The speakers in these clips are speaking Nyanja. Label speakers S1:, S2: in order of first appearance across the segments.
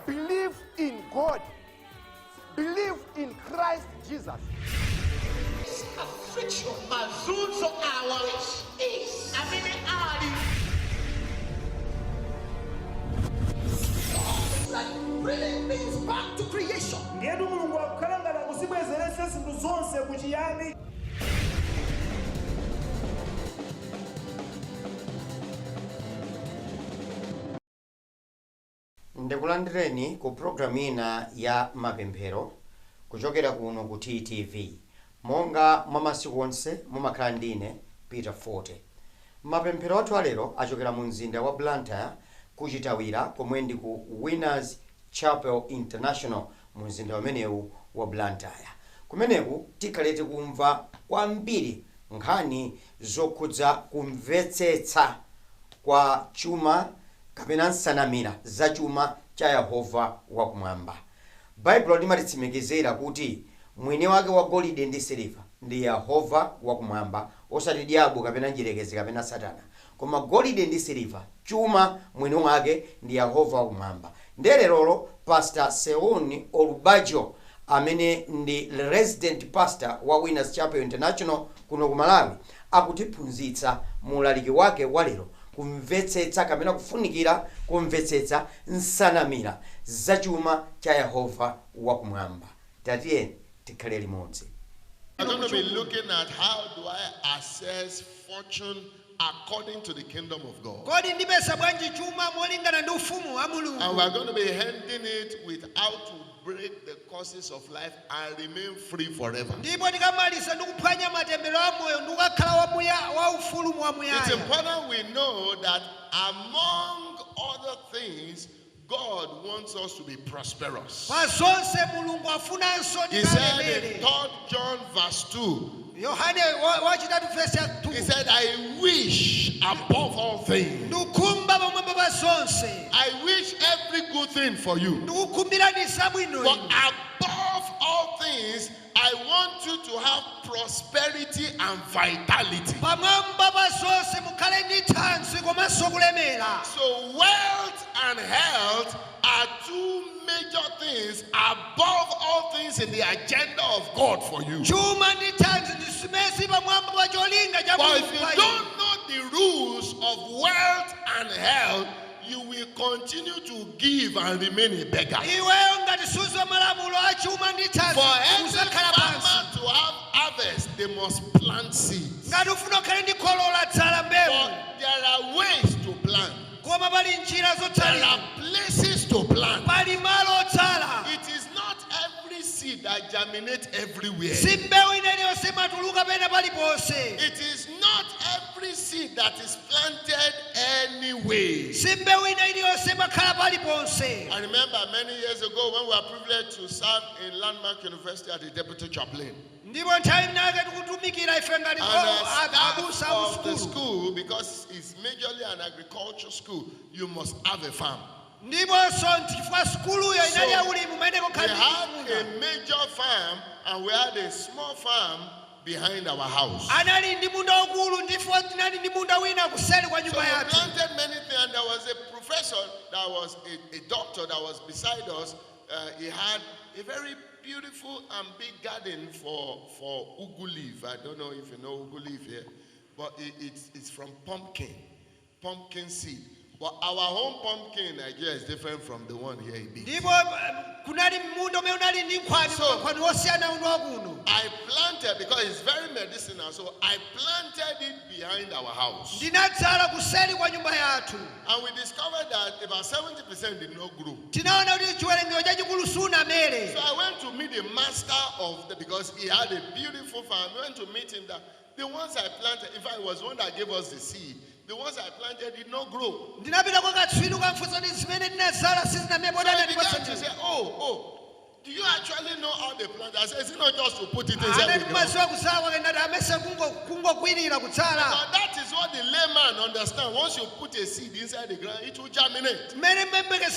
S1: believe in God, believe in Christ Jesus.
S2: Affliction, mazunzo awa is amene ali. Like bringing things back to creation.
S3: Ndiyetu Mulungu akukalangala kuzibwezeretsa zinthu zonse kuchiyambi.
S4: Ndikulandireni ku programu ina ya Mapemphero kuchokera kuno ku TTV. Monga mwa masiku onse mumakhala ndine Peter Forte. Mapemphero athu alero achokera mu mzinda wa Blantyre kuchitawira komwe ndi ku Winners Chapel International mu mzinda umenewu wa Blantyre. Kumeneku tikhalete kumva kwambiri nkhani zokhudza kumvetsetsa kwa Chuma kapena Nsanamira za chuma cha Yehova wakumwamba. Bible limatitsimikizira kuti mwini wake wa golide ndi siliva ndi Yehova wakumwamba, osati diabo kapena njerekezi kapena satana, koma golide ndi siliva chuma mwini wake ndi Yehova wakumwamba. Ndelero Pastor Seun Olubajo amene ndi resident pastor wa Winners Chapel International kuno ku Malawi akutiphunzitsa mulaliki wake walero kumvetsetsa kapena kufunikira kumvetsetsa nsanamira za chuma cha Yehova wakumwamba. Tatiyeni tikhale limodzi.
S5: We're going to be looking at how do I assess fortune according to the kingdom of God. And we're going to be handling it with how to break the curses of life and remain free forever. It's important we know that among other things, God wants us to be prosperous. He said in 3 John verse 2, he said, I wish above all things, I wish every good thing for you, but above all things, I want you to have prosperity and vitality. So wealth and health are two major things above all things in the agenda of God for you. But if you don't know the rules of wealth and health, you will continue to give and remain a beggar. For every farmer to have harvest, they must plant seeds. But there are ways to plant. There are places to plant. It is not every seed that germinates everywhere. It is not every seed that is planted anyway. I remember many years ago when we were privileged to serve in Landmark University as a deputy chaplain. And as staff of the school, because it's majorly an agricultural school, you must have a farm. So we had a major farm and we had a small farm behind our house. So we planted many things, and there was a professor that was a doctor that was beside us. He had a very beautiful and big garden for ugu leaf. I don't know if you know ugu leaf here, but it's from pumpkin seed. But our home pumpkin in Nigeria is different from the one here in Big. So I planted, because it's very medicinal, so I planted it behind our house. And we discovered that about 70% did not grow. So I went to meet the master of because he had a beautiful farm. I went to meet him that the ones I planted, in fact, it was one that gave us the seed. The ones I planted did not grow. So he began to say, do you actually know how they plant? I said, it's not just to put it inside the ground. But that is what the layman understands. Once you put a seed inside the ground, it will germinate. Then he began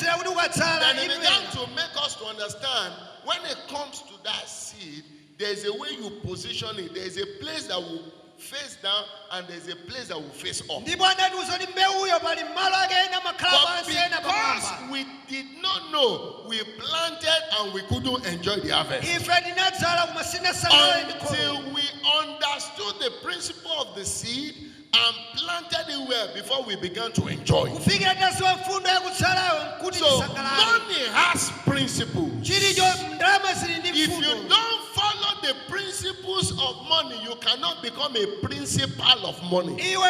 S5: to make us to understand, when it comes to that seed, there's a way you position it. There's a place that will face down and there's a place that will face up. But because we did not know know, we planted and we couldn't enjoy the harvest. Until we understood the principle of the seed and planted it well before we began to enjoy it. So money has principles. If you don't follow the principles of money, you cannot become a principal of money. If you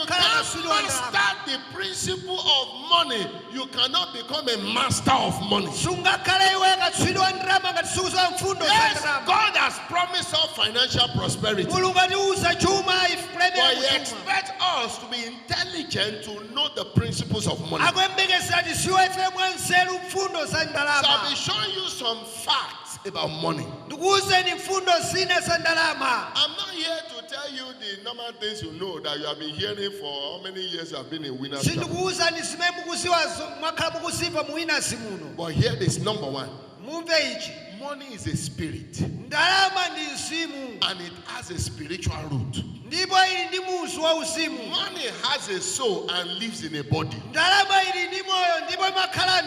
S5: can't master the principle of money, you cannot become a master of money. Yes, God has promised us financial prosperity. But He expects us to be intelligent to know the principles of money. So I'll be showing you some facts about money. I'm not here to tell you the normal things you know that you have been hearing for how many years you have been in Winners Chapel. But here is number one. Money is a spirit, and it has a spiritual root. Money has a soul and lives in a body.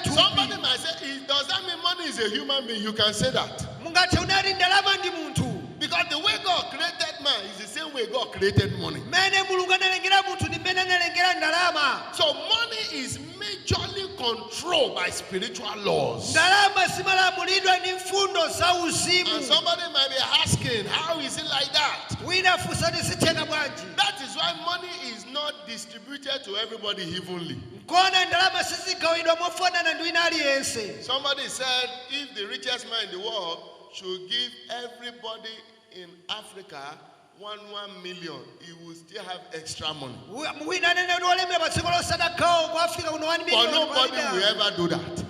S5: Somebody might say, does that mean money is a human being? You can say that. Because the way God created man is the same way God created money. So money is majorly controlled by spiritual laws. And somebody might be asking, how is it like that? That is why money is not distributed to everybody evenly. Somebody said, if the richest man in the world should give everybody in Africa 1 million, he will still have extra money. But nobody will ever do that.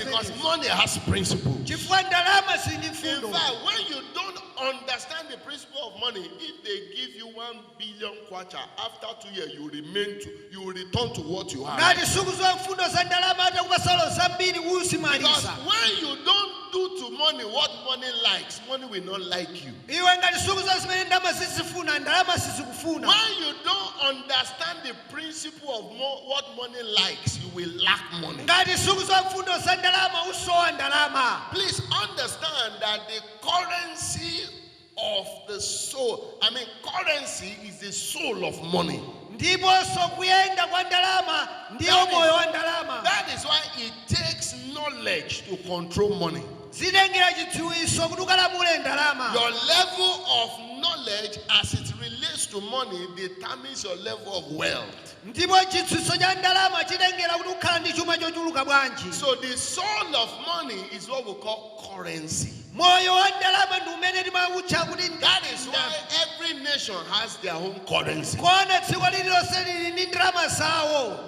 S5: Because money has principles. In fact, when you don't understand the principle of money, if they give you 1 billion kwacha, after 2 years you will return to what you have. Because when you don't do to money what money likes, money will not like you. When you don't understand the principle of what money likes, you will lack money. Please understand that the currency of the soul, currency is the soul of money. That is why it takes knowledge to control money. Your level of knowledge as it relates to money determines your level of wealth. So the soul of money is what we call currency. That is why every nation has their own currency.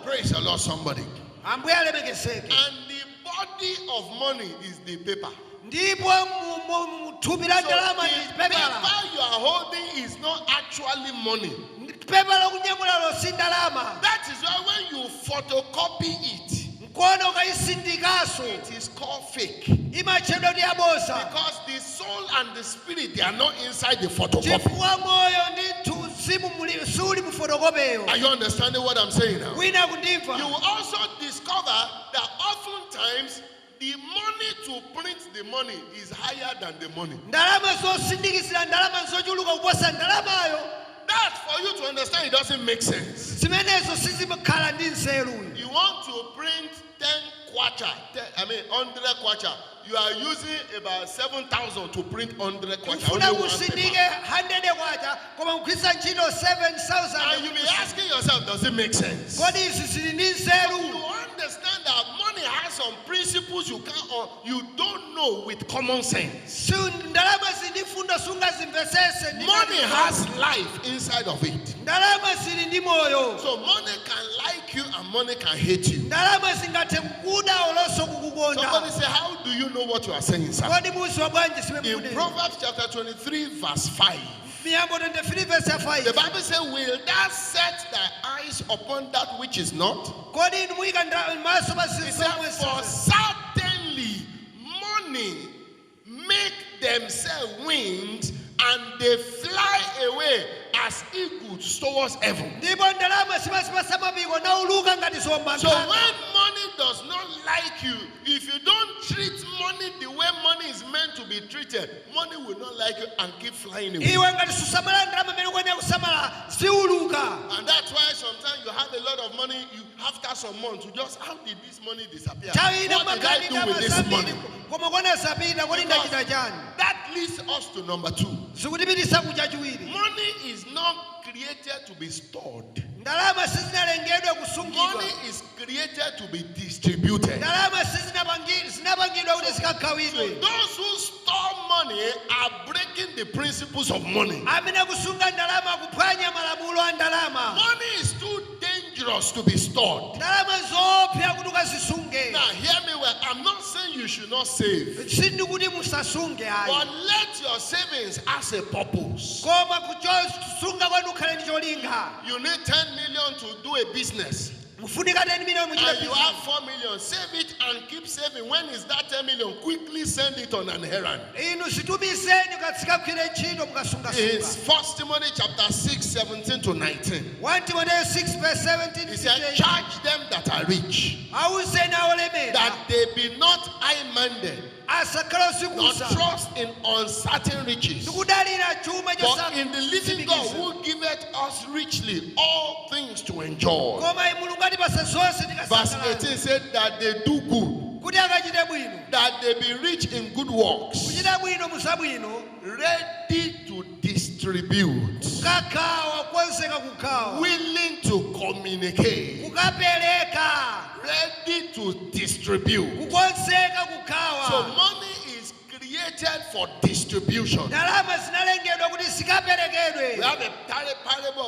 S5: Praise the Lord, somebody. And the body of money is the paper. So the paper you are holding is not actually money. That is why when you photocopy it, it is called fake. Because the soul and the spirit, they are not inside the photocopy. Are you understanding what I'm saying now? You will also discover that oftentimes the money to print the money is higher than the money. That, for you to understand, it doesn't make sense. You want to print 10 kwacha, 100 kwacha. You are using about 7,000 to print 100 kwacha. And you'll be asking yourself, does it make sense? You understand that money has some principles you don't know with common sense. Money has life inside of it. So money can like you and money can hate you. Somebody say, how do you know what you are saying, sir? In Proverbs chapter 23 verse 5. The Bible says, will thou set thy eyes upon that which is not? It says, for certainly money make themselves wings and they fly away as eagles towards heaven.
S3: ndipo ndalama zimazipasa mapiko nauluka ngati zomba
S5: So when money does not like you, if you don't treat money the way money is meant to be treated, money will not like you and keep flying away.
S3: iwe ngati susamala ndalama mene ukuyenera kusamala ziuluka.
S5: And that's why sometimes you have a lot of money, you after some months, you just, how did this money disappear?
S3: nthawi ina
S5: What did I do with this money?
S3: koma kona zapita kodi ndachita chani.
S5: That leads us to number 2.
S3: zikutipitisa kucha chiwiri.
S5: Money is not created to be stored.
S3: ndalama sizinalengedwa kusungidwa.
S5: Money is created to be distributed.
S3: ndalama zinapangidwa kuti
S5: So
S3: zikagawidwe.
S5: those who store money are breaking the principles of money.
S3: amene kusunga ndalama kuphwanya malamulo a ndalama.
S5: Money is too dangerous to be stored.
S3: ndalama zopsa kuti ukazisunge.
S5: Now hear me well. I'm not saying you should not save,
S3: sindikuti musasunge ayi.
S5: but let your savings have a purpose.
S3: koma kusunga kwanu ukhale ndi cholinga.
S5: You need 10 million to do a business,
S3: mufunika 10 million muchita
S5: and you have
S3: business.
S5: 4 million. Save it and keep saving. When is that 10 million? Quickly send it on an errand.
S3: inu situmizeni katikagwire ntchito mukasungasunga.
S5: It's 1 Timothy chapter 6, 17 to 19.
S3: 1 Timothy 6 verse 17.
S5: He said, charge them that are rich,
S3: awuzeni awolemera.
S5: that they be not high-minded,
S3: asakhala
S5: not
S3: usikusa.
S5: trust in uncertain riches,
S3: ndikudalira chuma
S5: but in the living God who giveth us richly all things to enjoy.
S3: koma mulungu atipasa zonse
S5: Verse
S3: tikasangalala.
S5: 18 said that they do good,
S3: kuti akachite bwino.
S5: that they be rich in good works,
S3: kuchita bwino musabwino.
S5: ready to distribute,
S3: kukagawa konzeka kugawa.
S5: willing to communicate,
S3: kukapereka.
S5: ready to distribute.
S3: kukonzeka
S5: So
S3: kugawa.
S5: money is created for distribution.
S3: ndalama zinalengedwa kuti zikaperekedwe.
S5: We have a parable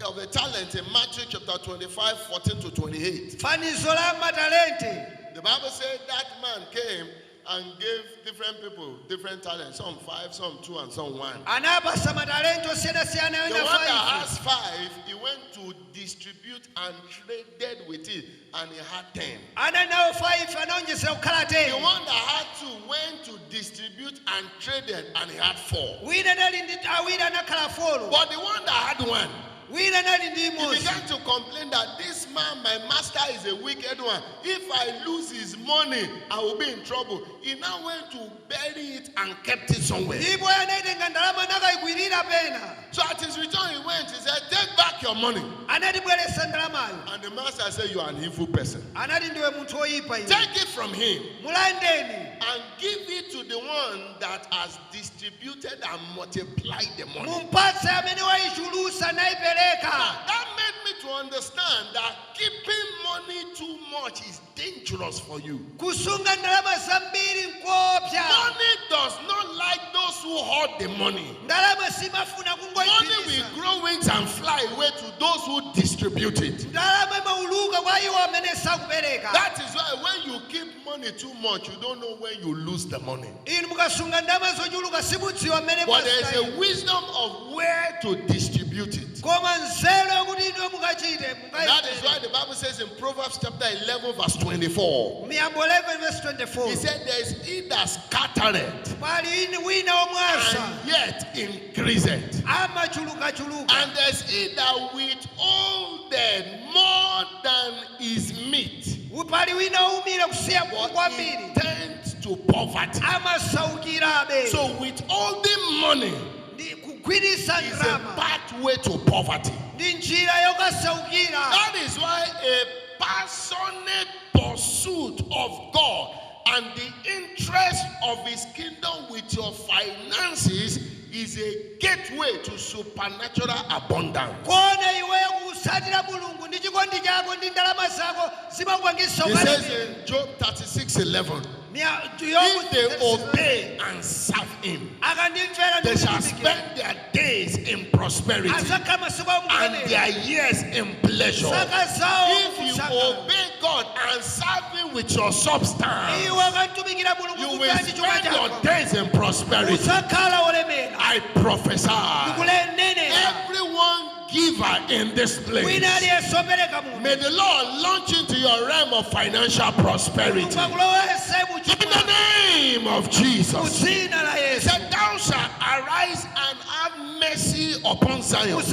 S5: of the talent in Matthew chapter 25, 14 to 28.
S3: fanizo la matalente.
S5: The Bible said that man came and gave different people different talents, some 5, some 2, and some 1.
S3: anapasa matalente osiyana-siyana.
S5: The
S3: wina
S5: one that
S3: 5.
S5: has 5, he went to distribute and traded with it, and he had 10.
S3: ana nawo 5 anaonjezera kukhala
S5: The
S3: 10.
S5: one that had 2 went to distribute and traded, and he had 4.
S3: wina nali ndi awiri anakhala 4.
S5: But the one that had 1,
S3: wina nali ndi
S5: he
S3: imodzi.
S5: began to complain that this man, my master, is a wicked one. If I lose his money, I will be in trouble. He now went to bury it and kept it somewhere.
S3: ndipo anaitenga ndalama nakayigwirira pena.
S5: So at his return, he went. He said, "Take back your money."
S3: anatibweresa ndalamayo.
S5: And the master said, "You are an evil person.
S3: anati ndiwe munthu oyipa iwe.
S5: Take it from him
S3: mulandeni.
S5: and give it to the one that has distributed and multiplied the money."
S3: mumpatse amene wayichulusa nayipereka.
S5: That made me to understand that keeping money too much is dangerous for you.
S3: kusunga ndalama zambiri nkopsa.
S5: Money does not like those who hoard the money.
S3: ndalama simafuna
S5: Money will
S3: kungoyipirisa.
S5: grow wings and fly away to those who distribute it.
S3: ndalama imauluka kwa iwo amene sakupereka.
S5: That is why when you keep money too much, you don't know when you lose the money.
S3: inu mukasunga ndalama zochuluka simudziwa amene
S5: But there is a
S3: mwasitayi.
S5: wisdom of where to distribute it.
S3: koma nzeru yakuti inu mukachite
S5: And that is why the Bible says in Proverbs chapter 11 verse 24,
S3: miyambo 11 verse
S5: he
S3: 24.
S5: said there is he that scattereth
S3: pali ini wina omwasa
S5: and yet increaseth.
S3: amachulukachuluka.
S5: And there's he that withholdeth more than is meet,
S3: pali wina umira kusiya
S5: but
S3: kwambiri
S5: tends to poverty.
S3: amasaukirabe.
S5: So withholding money
S3: ndi kugwirisa
S5: is a
S3: ndalama
S5: pathway to poverty.
S3: ndi njira yokasaukira.
S5: That is why a passionate pursuit of God and the interest of his kingdom with your finances is a gateway to supernatural abundance.
S3: kona iweyo kusatira mulungu ndi chikondi chako ndi ndalama zako zimangwangisa
S5: He says in Job 36:11, if they obey and serve him,
S3: akandimvera
S5: they shall spend their days in prosperity
S3: azakhala masiku
S5: and
S3: amulemera.
S5: their years in pleasure.
S3: saka zawo
S5: If you obey God and serve him with your substance,
S3: iwe akantumikira mulungu
S5: you will
S3: kupandi chuma
S5: spend your
S3: chako
S5: days in prosperity.
S3: uzakhala olemera.
S5: I prophesy,
S3: ndikunenera
S5: everyone giver in this place,
S3: wina aliyense opereka munthu
S5: may the Lord launch into your realm of financial prosperity.
S3: pakulowese
S5: In the name of Jesus.
S3: mudzina la
S5: He
S3: yesu.
S5: said, thou shalt arise and have mercy upon Zion. For the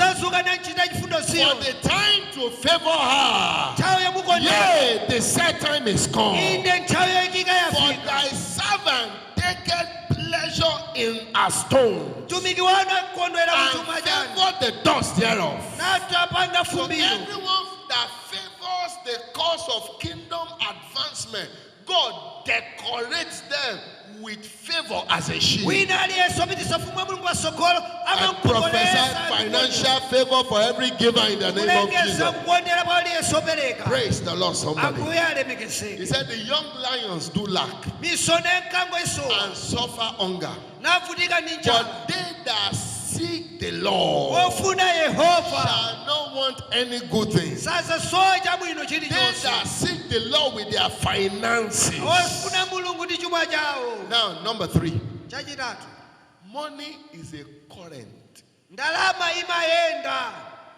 S5: time to favor her. Yea, the set time is come. For thy servant taketh pleasure in a stone, and favor the dust thereof. So everyone that favors the cause of kingdom advancement, God decorates them with favor as a shield. I prophesy financial favor for every giver in the name of Jesus. Praise the Lord, somebody. He said the young lions do lack and suffer hunger, but they that seek the Lord shall not want any good thing. They that seek the Lord with their finances. Now, number 3. Money is a current.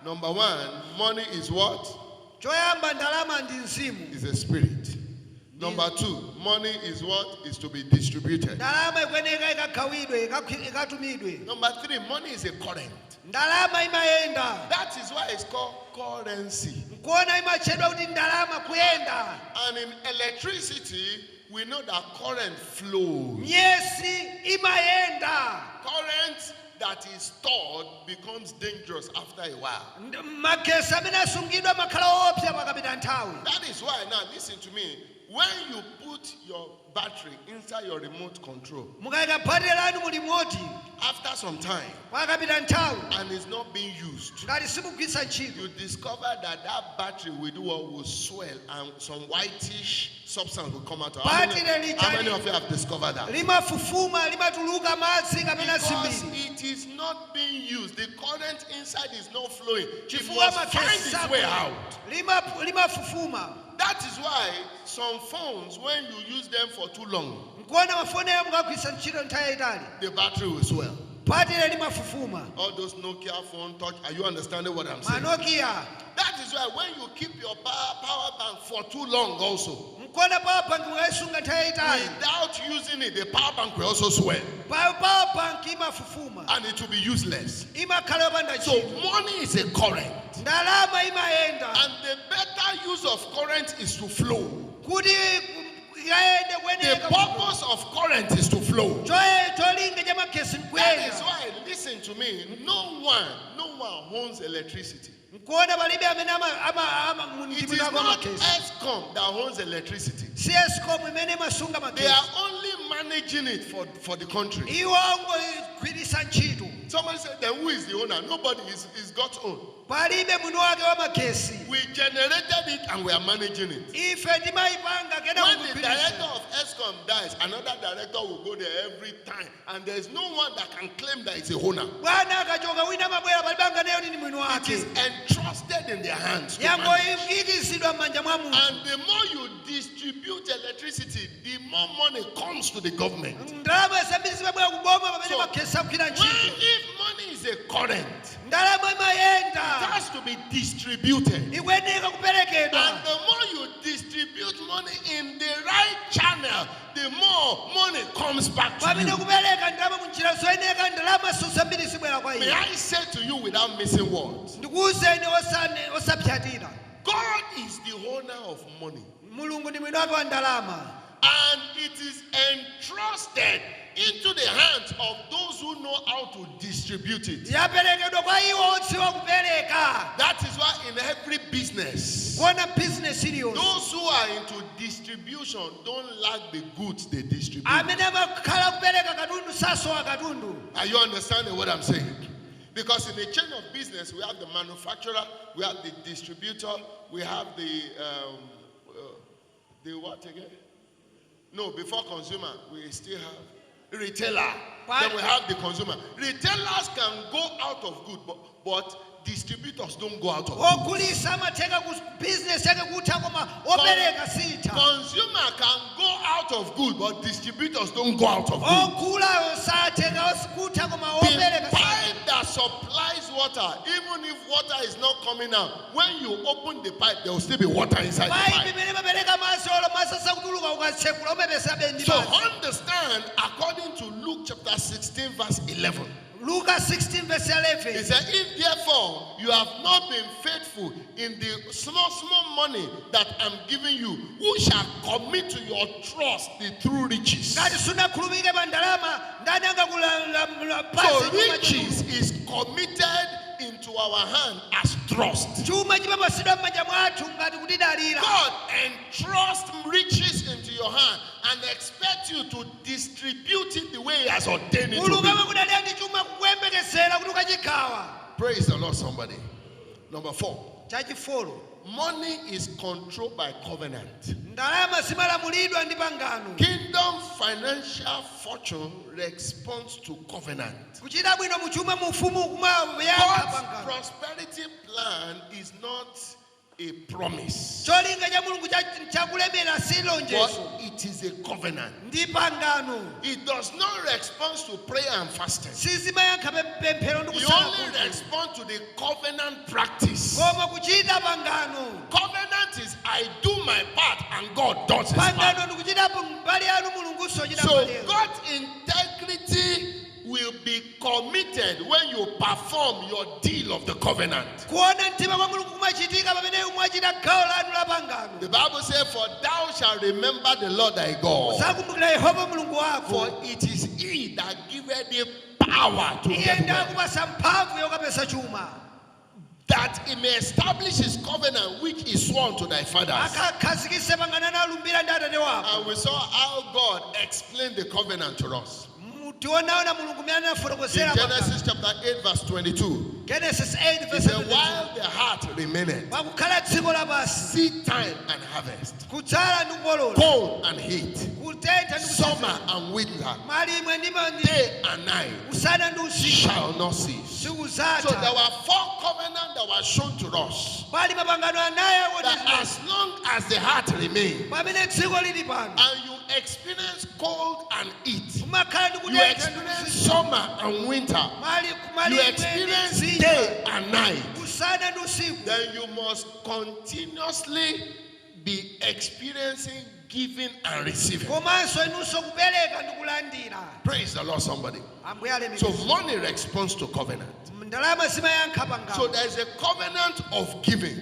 S5: Number 1, money is what? Is a spirit. Number 2, money is what? Is to be distributed. Number 3, money is a current. That is why it's called currency. And in electricity, we know that current flows. Current that is stored becomes dangerous after a while. That is why, now listen to me, when you put your battery inside your remote control, after some time, and it's not being used, you discover that that battery will do what? Will swell, and some whitish substance will come out. How many of you have discovered that? Because it is not being used. The current inside is not flowing. It must find its way out. That is why some phones, when you use them for too long, the battery will swell. All those Nokia phone touch, are you understanding what I'm saying? That is why when you keep your power bank for too long also, without using it, the power bank will also swell. And it will be useless. So money is a current. And the better use of current is to flow. The purpose of current is to flow. That is why, listen to me, no one owns electricity. It is not ESCOM that owns electricity. They are only managing it for the country. Somebody said, then who is the owner? Nobody is God's own. We generated it and we are managing it. When the director of ESCOM dies, another director will go there every time, and there is no one that can claim that it's a owner. It is entrusted in their hands. And the more you distribute electricity, the more money comes to the government. So, if money is a current, it has to be distributed. And the more you distribute money in the right channel, the more money comes back to you. May I say to you without missing words, God is the owner of money. And it is entrusted into the hands of those who know how to distribute it. That is why in every business, those who are into distribution don't lack the goods they distribute. Are you understanding what I'm saying? Because in the chain of business, we have the manufacturer, we have the distributor, we have the what again? No, before consumer, we still have retailer. Then we have the consumer. Retailers can go out of good, but distributors don't go out of good. Consumer can go out of good, but distributors don't go out of good. The pipe that supplies water, even if water is not coming out, when you open the pipe, there will still be water inside the pipe. So understand, according to Luke chapter 16 verse 11,
S3: Luka 16 verse
S5: He
S3: 11.
S5: said, if therefore you have not been faithful in the small money that I'm giving you, who shall commit to your trust the true riches?
S3: Ngati sunakhulupirike pa ndalama, ndani
S5: So riches is committed into our hand as trust.
S3: chuma chimapasidwa m'manja mwathu ngati kutidalira.
S5: God entrusts riches into your hand and expects you to distribute it the way He has ordained it to
S3: Mulungu
S5: be.
S3: amakudalira ndi chuma kukuyembekezera kuti ukachikhawa.
S5: Praise the Lord, somebody. Number 4.
S3: Chachifolo,
S5: Money is controlled by covenant.
S3: ndalama zimalamulidwa ndi pangano.
S5: Kingdom financial fortune responds to covenant.
S3: Kuchita bwino mu chuma mu ufumu kumayankha
S5: God's
S3: pangano.
S5: prosperity plan is not a promise,
S3: Cholinga cha Mulungu chakulemera si lonjezo,
S5: but it is a covenant.
S3: ndi pangano.
S5: It does not respond to prayer and fasting.
S3: Sizimayankha pemphero ndi
S5: It
S3: kusala
S5: only
S3: kuti.
S5: responds to the covenant practice.
S3: Koma kuchita pangano.
S5: Covenant is I do my part and God does his part.
S3: Pangano ndi kuchita mbali yanu Mulungu sochita
S5: So
S3: mbali yanu.
S5: God's integrity will be committed when you perform your deal of the covenant.
S3: Kuona mtima kwa Mulungu kumachitika pamene mwachita gawo lanu la pangano.
S5: The Bible says, for thou shalt remember the Lord thy God,
S3: Usakumbukira Yehova Mulungu wako.
S5: for it is he that giveth thee power to
S3: Iye
S5: get
S3: ndiye
S5: wealth,
S3: akupasa mphamvu yokapeza chuma.
S5: that he may establish his covenant which he sworn to thy fathers.
S3: Akakhazikitse pangano analumbira ndi atate wako.
S5: And we saw how God explained the covenant to us.
S3: Tionaona Mulungu mmene
S5: In
S3: anafotokozera
S5: Genesis chapter 8 verse 22.
S3: Genesis 8
S5: He
S3: verse
S5: said,
S3: 22.
S5: while the heart remaineth,
S3: Pakukhala dziko lapansi,
S5: seed time and harvest,
S3: kudzala ndi kukolola,
S5: cold and heat,
S3: kutentha ndi
S5: summer
S3: kusesa,
S5: and winter,
S3: malimwe ndi mandi,
S5: day and night
S3: usana ndi usiku,
S5: shall not cease. So
S3: sikuzatha.
S5: there were 4 covenants that were shown to us,
S3: Pali mapangano anayi
S5: that
S3: akoti
S5: as long as the heart remains
S3: pamene dziko lili pano,
S5: and you experience cold and heat,
S3: umakhala ndi
S5: you
S3: kutentha ndi
S5: experience
S3: usiku,
S5: summer and winter, you
S3: malimwe
S5: experience
S3: ndi
S5: day and night,
S3: usana ndi usiku,
S5: then you must continuously be experiencing giving and receiving.
S3: komanso inunso kupereka ndi kulandira.
S5: Praise the Lord, somebody.
S3: Ambuye
S5: So
S3: alemekeza.
S5: money responds to covenant.
S3: Ndalama zimayankha
S5: So
S3: pangano.
S5: there is a covenant of giving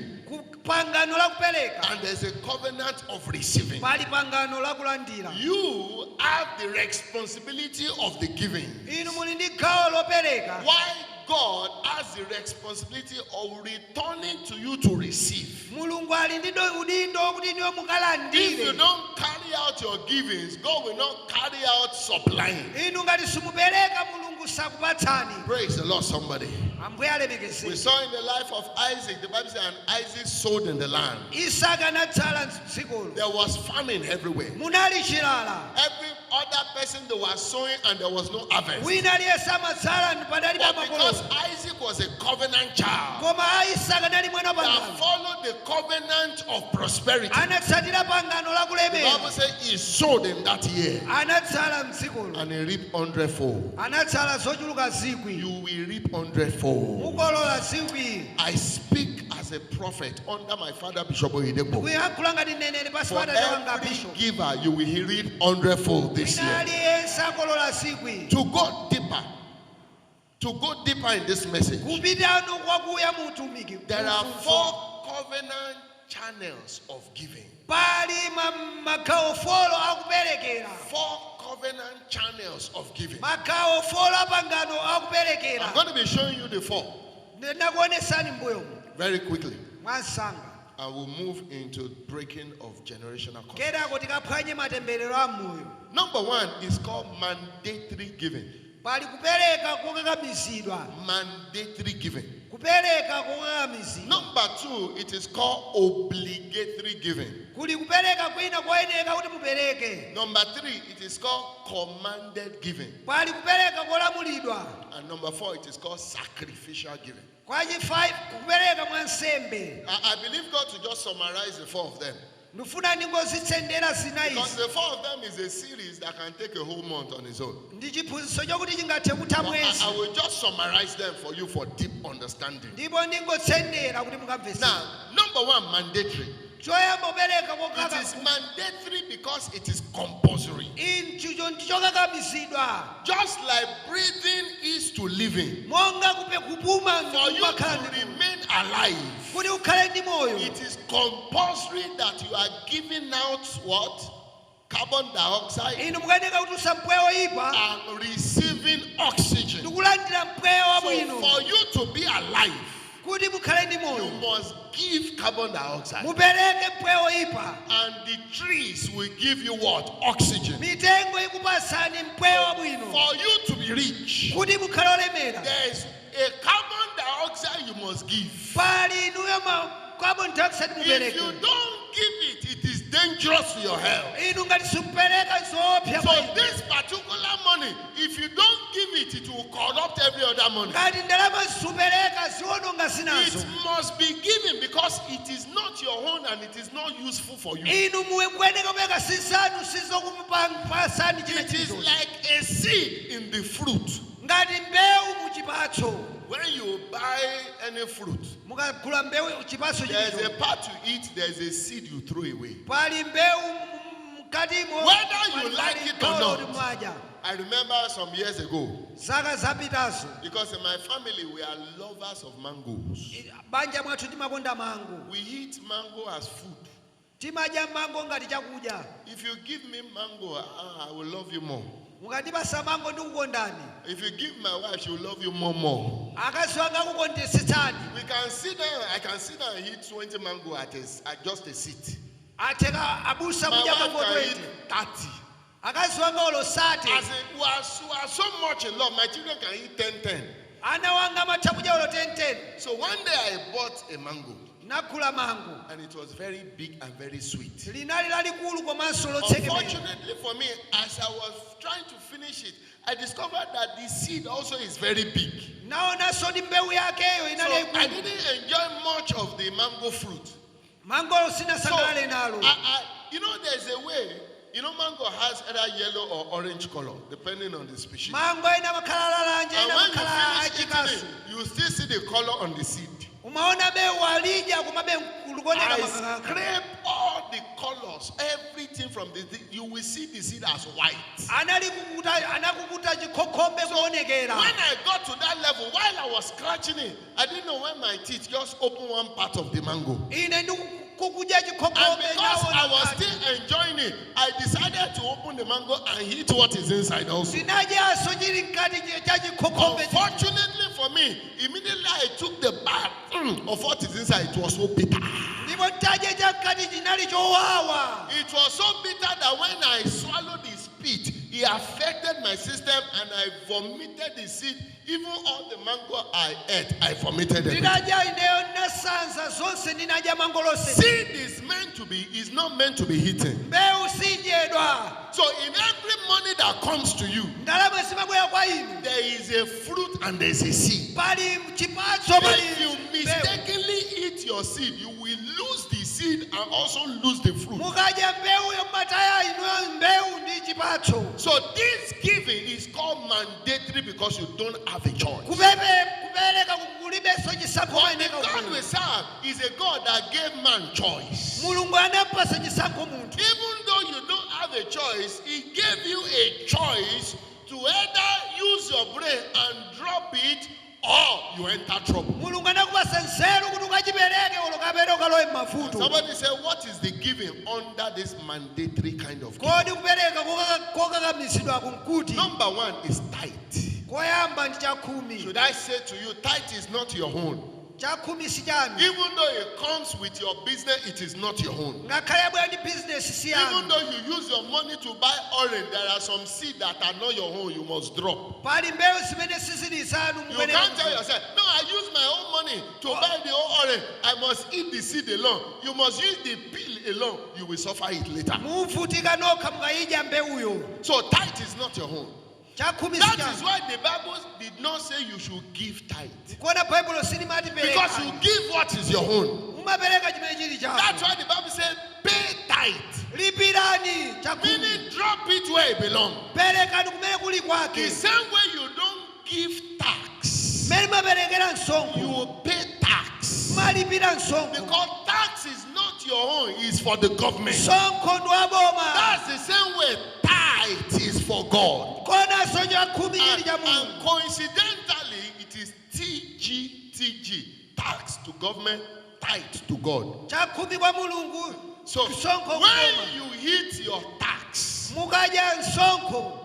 S3: Pangano la kupereka,
S5: and there is a covenant of receiving.
S3: pali pangano la kulandira.
S5: You have the responsibility of the giving,
S3: Inu muli ndi gawo lopereka.
S5: while God has the responsibility of returning to you to receive.
S3: Mulungu ali ndi udindo wokuti niwe
S5: If you
S3: mukalandire.
S5: don't carry out your givings, God will not carry out supplying.
S3: Inu ngati simupereka Mulungu sakupatsani.
S5: Praise the Lord, somebody.
S3: Ambuye
S5: We
S3: alemekeze.
S5: saw in the life of Isaac, the Bible says, and Isaac sowed in the land.
S3: Isaka anadzala m'dzikolo.
S5: There was famine everywhere.
S3: Munali chilala.
S5: Every other person they were sowing and there was no harvest.
S3: Wina aliyense amadzala ndi padali pa
S5: But because
S3: makolo.
S5: Isaac was a covenant child
S3: Koma Isaka anali mwana
S5: that
S3: pangano.
S5: followed the covenant of prosperity,
S3: Anatsatira pangano la
S5: the Bible
S3: kulemera.
S5: says he sowed in that year
S3: Anadzala m'dzikolo.
S5: and he reaped 100-fold.
S3: Anadzala zochuluka zikwi.
S5: You will reap 100-fold.
S3: Mukolola zikwi.
S5: I speak as a prophet under my father Bishop Oyedepo.
S3: Kuyankhula ngati mneneri pasi
S5: For
S3: pa atate wanga
S5: every
S3: Bishop.
S5: giver, you will reap 100-fold this
S3: Wina
S5: year.
S3: aliyense akolola zikwi.
S5: To go deeper in this message,
S3: Kupitano kwakuya mu utumiki.
S5: there are 4 covenant channels of giving.
S3: Pali magawo folo akuperekera.
S5: 4 covenant channels of giving.
S3: Magawo folo apangano
S5: I'm
S3: akuperekera.
S5: going to be showing you the 4
S3: Ndakuonesani mbuyo
S5: very quickly.
S3: mwansanga.
S5: I will move into breaking of generational curses.
S3: Kenako tikaphwanye matemberero a moyo.
S5: Number 1 is called mandatory giving.
S3: Pali kupereka kokakamizidwa.
S5: Mandatory giving.
S3: Kupereka kokakamizidwa.
S5: Number 2, it is called obligatory giving.
S3: Kuli kupereka kwina koyeneka kuti mupereke.
S5: Number 3, it is called commanded giving.
S3: Pali kupereka kolamulidwa.
S5: And number 4, it is called sacrificial giving.
S3: Kwachi 5 kupereka mwa nsembe.
S5: I believe God to just summarize the 4 of them.
S3: Ndifuna ndingozitsendera zina
S5: Because
S3: izi.
S5: the 4 of them is a series that can take a whole month on its own.
S3: Ndi chiphunzitso chokuti chingathe kutha
S5: But
S3: mwezi.
S5: I will just summarize them for you for deep understanding.
S3: Ndipo ndingotsendera kuti mukamvetsera.
S5: Now, number 1, mandatory. It is mandatory because it is compulsory. Just like breathing is to living. For you to remain alive, it is compulsory that you are giving out what? Carbon dioxide and receiving oxygen. So for you to be alive, you must give carbon dioxide. And the trees will give you what? Oxygen. For you to be rich, there is a carbon dioxide you must give. If you don't give it, it is dangerous to your health. So this particular money, if you don't give it, it will corrupt every other money. It must be given because it is not your own and it is not useful for you. It is like a seed in the fruit. When you buy any fruit, there's a part you eat, there's a seed you throw away. Whether you like it or not. I remember some years ago, because in my family we are lovers of mangoes. We eat mango as food. If you give me mango, I will love you more. If you give my wife, she will love you more. We can sit down, I can sit down and eat 20 mango at just a seat. My wife can eat 30. As in, we are so much in love, my children can eat 10. So one day I bought a mango. And it was very big and very sweet. Unfortunately for me, as I was trying to finish it, I discovered that the seed also is very big. So I didn't enjoy much of the mango fruit. So, there's a way. Mango has either yellow or orange color, depending on the species. And when you finish eating it, you still see the color on the seed. I scrape all the colors, everything from the seed. You will see the seed as white. So when I got to that level, while I was scratching it, I didn't know when my teeth just opened one part of the mango. And because I was still enjoying it, I decided to open the mango and eat what is inside also. Unfortunately for me, immediately I took the bite of what is inside. It was so bitter. It was so bitter that when I swallowed the spit, it affected my system and I vomited the seed. Even all the mango I ate, I vomited it. Seed is not meant to be eaten. So in every money that comes to you, there is a fruit and there is a seed. If you mistakenly eat your seed, you will lose the seed and also lose the fruit. So this giving is called mandatory because you don't have a choice. But the God we serve is a God that gave man choice. Even though you don't have a choice, He gave you a choice to either use your brain and drop it or you enter trouble. Somebody said, what is the giving under this mandatory kind of giving? Number one is tithe. Should I say to you, tithe is not your own. Even though it comes with your business, it is not your own. Even though you use your money to buy orange, there are some seeds that are not your own, you must drop. You can't tell yourself, no, I use my own money to buy the whole orange. I must eat the seed alone. You must use the peel alone. You will suffer it later. So tithe is not your own. That is why the Bible did not say you should give tithe. Because you give what is your own. That's why the Bible says pay tithe. Meaning drop it where it belongs. The same way you don't give tax, you will pay tax. Because tax is not your own, it's for the government.
S3: Sonko ndwaboma.
S5: That's the same way tithe is for God.
S3: Kona soja kumi
S5: And,
S3: ya Mungu.
S5: and coincidentally, it is TG, tax to government, tithe to God.
S3: Cha kumi kwa Mulungu.
S5: So
S3: Sonko
S5: when
S3: ndwaboma.
S5: you hit your tax,
S3: Mukaja nsonko.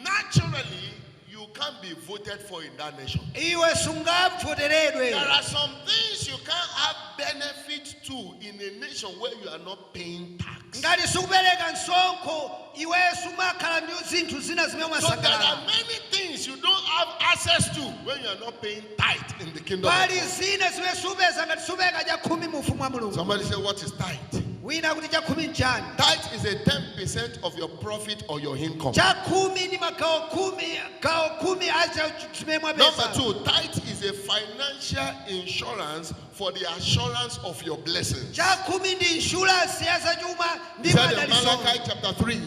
S5: naturally you can't be voted for in that nation.
S3: Iwe sungamfoteredwe.
S5: There are some things you can't have benefit to in a nation where you are not paying tax.
S3: Ngati sukupereka nsonko iwe sumakhala ndi zinthu zina zimene
S5: So there
S3: umasangalala.
S5: are many things you don't have access to when you are not paying tithe in the kingdom of
S3: Pali
S5: God.
S3: zina zimene supeza ngati supeka cha khumi mu ufumu wa Mulungu.
S5: Somebody say, what is tithe?
S3: Wina kuti cha khumi njani?
S5: Tithe is a 10% of your profit or your income.
S3: Cha khumi ni magawo khumi acha zimene
S5: Number
S3: mwapeza.
S5: 2, tithe is a financial insurance for the assurance of your blessings.
S3: Cha khumi ndi insurance ya zachuma ndi
S5: He said in
S3: madalitso.
S5: Malachi chapter 3,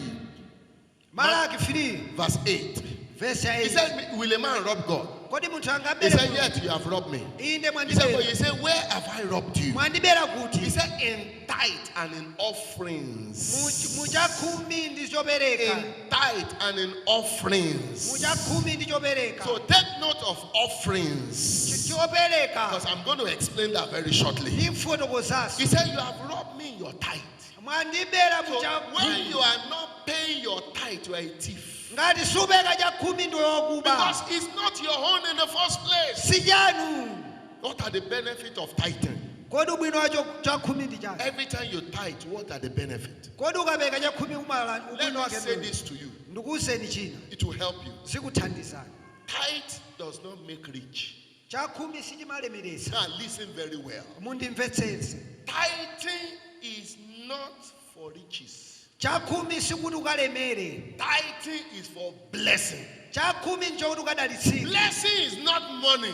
S3: Malaki 3
S5: verse 8.
S3: verse ya
S5: He
S3: 8.
S5: said, will a man rob God?
S3: Kodi munthu
S5: He said,
S3: angabere
S5: yet you have robbed me.
S3: inde
S5: He said, but
S3: mwandibera.
S5: you say, where have I robbed you?
S3: Mwandibera
S5: He
S3: kuti
S5: said, in tithe and in offerings.
S3: mu cha khumi ndi chopereka.
S5: In tithe and in offerings.
S3: Mu cha khumi ndi chopereka.
S5: So take note of offerings.
S3: Chopereka.
S5: Because I'm going to explain that very shortly.
S3: Ndi mfotokozaso.
S5: He said, you have robbed me in your tithe.
S3: Mwandibera mu
S5: So
S3: cha
S5: when
S3: khumi.
S5: you are not paying your tithe, you are a thief.
S3: Ngati supeka cha khumi ndi yokuba.
S5: Because it's not your own in the first place.
S3: Si chanu.
S5: What are the benefits of tithing?
S3: Kodi ubwino wacho cha khumi ndi chani?
S5: Every time you tithe, what are the benefits?
S3: Kodi ukapeka cha khumi umala
S5: Let
S3: ubwino
S5: me
S3: wake
S5: say
S3: ndi.
S5: this to you.
S3: Ndikuwuzeni china.
S5: It will help you.
S3: Zikuthandizani.
S5: Tithe does not make rich.
S3: Cha khumi sichimalemeresa.
S5: Now listen very well.
S3: Mundimvetsetse.
S5: Tithing is not for riches.
S3: Cha khumi sikuti ukalemere.
S5: Tithing is for blessing.
S3: Cha khumi nchokuti ukadalitsika.
S5: Blessing is not money,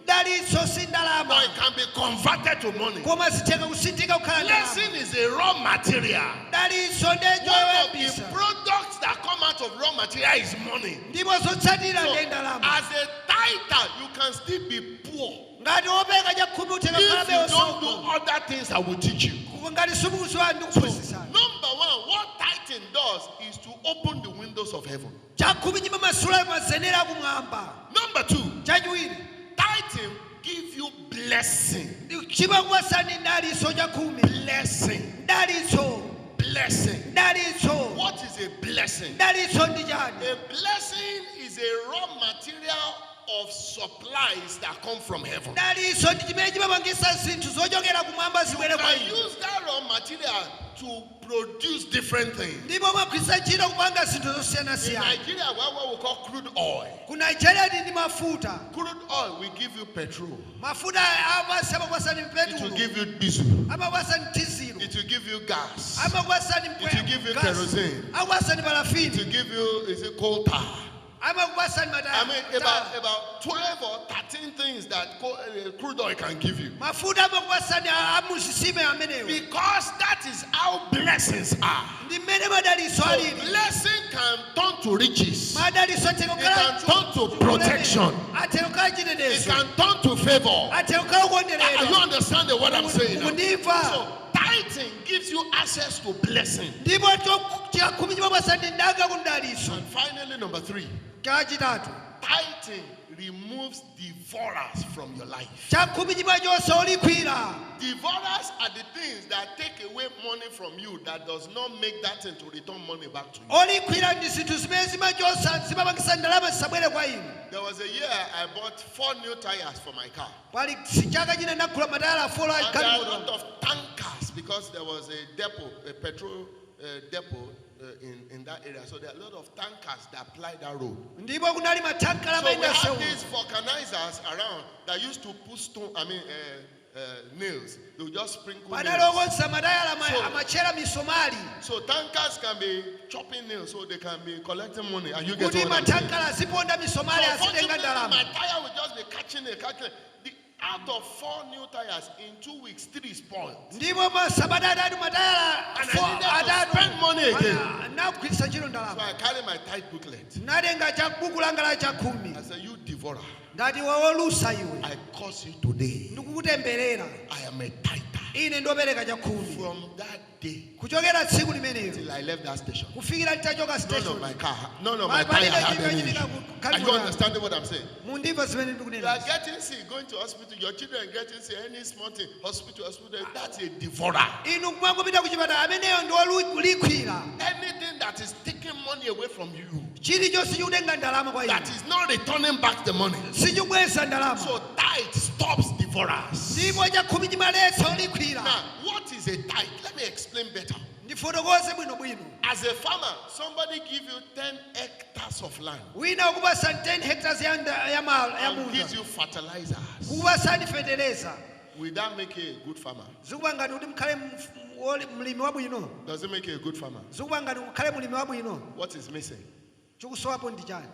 S3: Dalitso si
S5: but
S3: ndalama.
S5: it can be converted to money.
S3: Koma sitheka kusinthika kukhala ndalama.
S5: Blessing is a raw material.
S3: Dalitso ndecho
S5: One of the
S3: yoyambisa.
S5: products that come out of raw material is money.
S3: Ndipo zotsatira
S5: So,
S3: ndi ndalama.
S5: as a tither, you can still be poor
S3: Ngati opeka cha khumi utheka
S5: if
S3: kukhala
S5: you don't do
S3: beyo.
S5: other things I will teach you.
S3: Ngati sumukuziwa ndi kuphunzitsani.
S5: Number one, what tithing does is to open the windows of heaven.
S3: Cha khumi chimamasula mazenera kumwamba.
S5: Number two,
S3: Chachiwiri.
S5: tithing gives you blessing.
S3: Chimakuwasani dalitso cha khumi.
S5: Blessing.
S3: Dalitso.
S5: Blessing.
S3: Dalitso.
S5: What is a blessing?
S3: Dalitso ndi chani?
S5: A blessing is a raw material of supplies that come from heaven.
S3: Dalitso ndi chimene chimapangisa zinthu zochokera kumwamba zibwere
S5: You
S3: kwa
S5: can
S3: inu.
S5: use that raw material to produce different things.
S3: Ndipo magwisa ntchito kupanga zinthu
S5: In
S3: zosiyanasiyana.
S5: Nigeria, what we call crude oil.
S3: Ku Nigeria ndi mafuta.
S5: Crude oil will give you petrol.
S3: Mafuta amasi amakwasani
S5: It will
S3: petulo.
S5: give you diesel.
S3: Amakwasani tizilo.
S5: It will give you gas.
S3: Amakwasani
S5: It will give you kerosene.
S3: Amakwasani
S5: It
S3: parafini.
S5: will give you, is it coal tar?
S3: Amakwasani
S5: I mean,
S3: mataya.
S5: about 12 or 13 things that crude oil can give you.
S3: Mafuta amakwasani amusisime amenewo.
S5: Because that is how blessings are.
S3: Ndi mmene madalitso
S5: So
S3: alili.
S5: blessing can turn to riches.
S3: Madalitso atheka
S5: It can turn to protection.
S3: Atheka kukhala
S5: It
S3: chinenezo.
S5: can turn to favor.
S3: Atheka kukhala
S5: Are you
S3: kukonderedwa.
S5: understanding what I'm saying now?
S3: Kundimva.
S5: So tithing gives you access to blessing.
S3: Ndipo chakhumi chimakwasani ndanga kundalitso.
S5: And finally, number 3,
S3: Chachitatu.
S5: tithing removes devourers from your life.
S3: Chakhumi chimachotsa olikwira.
S5: Devourers are the things that take away money from you that does not make that thing to return money back to you.
S3: Olikwira ndi zinthu zimene zimachotsa zimapangisa ndalama zisabwere kwa inu.
S5: There was a year I bought 4 new tires for my car.
S3: Pali chaka china ndagula matayala 4
S5: And there are a lot
S3: alikali.
S5: of tankers because there was a depot, a petrol depot in that area. So there are a lot of tankers that ply that road.
S3: Ndipo kunali matankala
S5: So we
S3: mayenda
S5: have
S3: Seun.
S5: these vulcanizers around that used to put stone, nails. They will just sprinkle nails.
S3: Panalokonsa matayala
S5: So-
S3: amachera misomali.
S5: So tankers can be chopping nails, so they can be collecting money. And you get
S3: Kuti
S5: what I'm saying?
S3: matankala aziponda
S5: So
S3: misomali azitenga
S5: unfortunately,
S3: ndalama.
S5: my tire will just be catching it. Out of 4 new tires, in 2 weeks, 3 spoiled.
S3: Ndipo masabata atatu matayala
S5: And I needed to spend money again.
S3: Nakugwiritsa ntchito
S5: So
S3: ndalama.
S5: I carry my tithe booklet.
S3: Natenga buku langa la chakhumi.
S5: I said, you devourer,
S3: Ngati wawolusa iwe.
S5: I curse you today.
S3: Ndikukutemberera.
S5: I am a tither.
S3: ine ndopereka chakhumi
S5: From that day
S3: kuchokera tsiku limenelo
S5: till I left that station,
S3: kufikira nditachoka
S5: none
S3: station
S5: of my car, none of my tire had any issue. Are you understanding what I'm saying?
S3: mundiva zimene
S5: You are
S3: ndikunena
S5: getting sick, going to hospital, your children getting sick, any small thing, hospital, that's a devourer.
S3: inu mwangopita kuchipatala ameneyo ndi wolikwira
S5: Anything that is taking money away from you,
S3: chilichonse chikutenga ndalama kwa
S5: that
S3: inu
S5: is not returning back the money.
S3: sichibweza ndalama
S5: So tithe stops devourers.
S3: ndipo chakhumi chimaletsa olikwira
S5: Now, what is a tithe? Let me explain better.
S3: ndifotokoze bwinobwino
S5: As a farmer, somebody give you 10 hectares of land
S3: wina ukupasa 10 hectares ya
S5: and
S3: munda
S5: gives you fertilizers.
S3: kukupasani fetereza
S5: Will that make you a good farmer?
S3: zikupa ngati kuti mukhale mlimi wabwino
S5: Does it make you a good farmer?
S3: zikupa ngati mukhale mlimi wabwino
S5: What is missing?
S3: chikusowapo ndi chani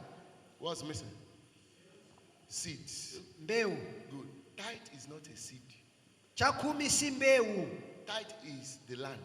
S5: What's missing? Seeds.
S3: mbewu
S5: Good. Tithe is not a seed.
S3: chakhumi si mbewu
S5: Tithe is the land.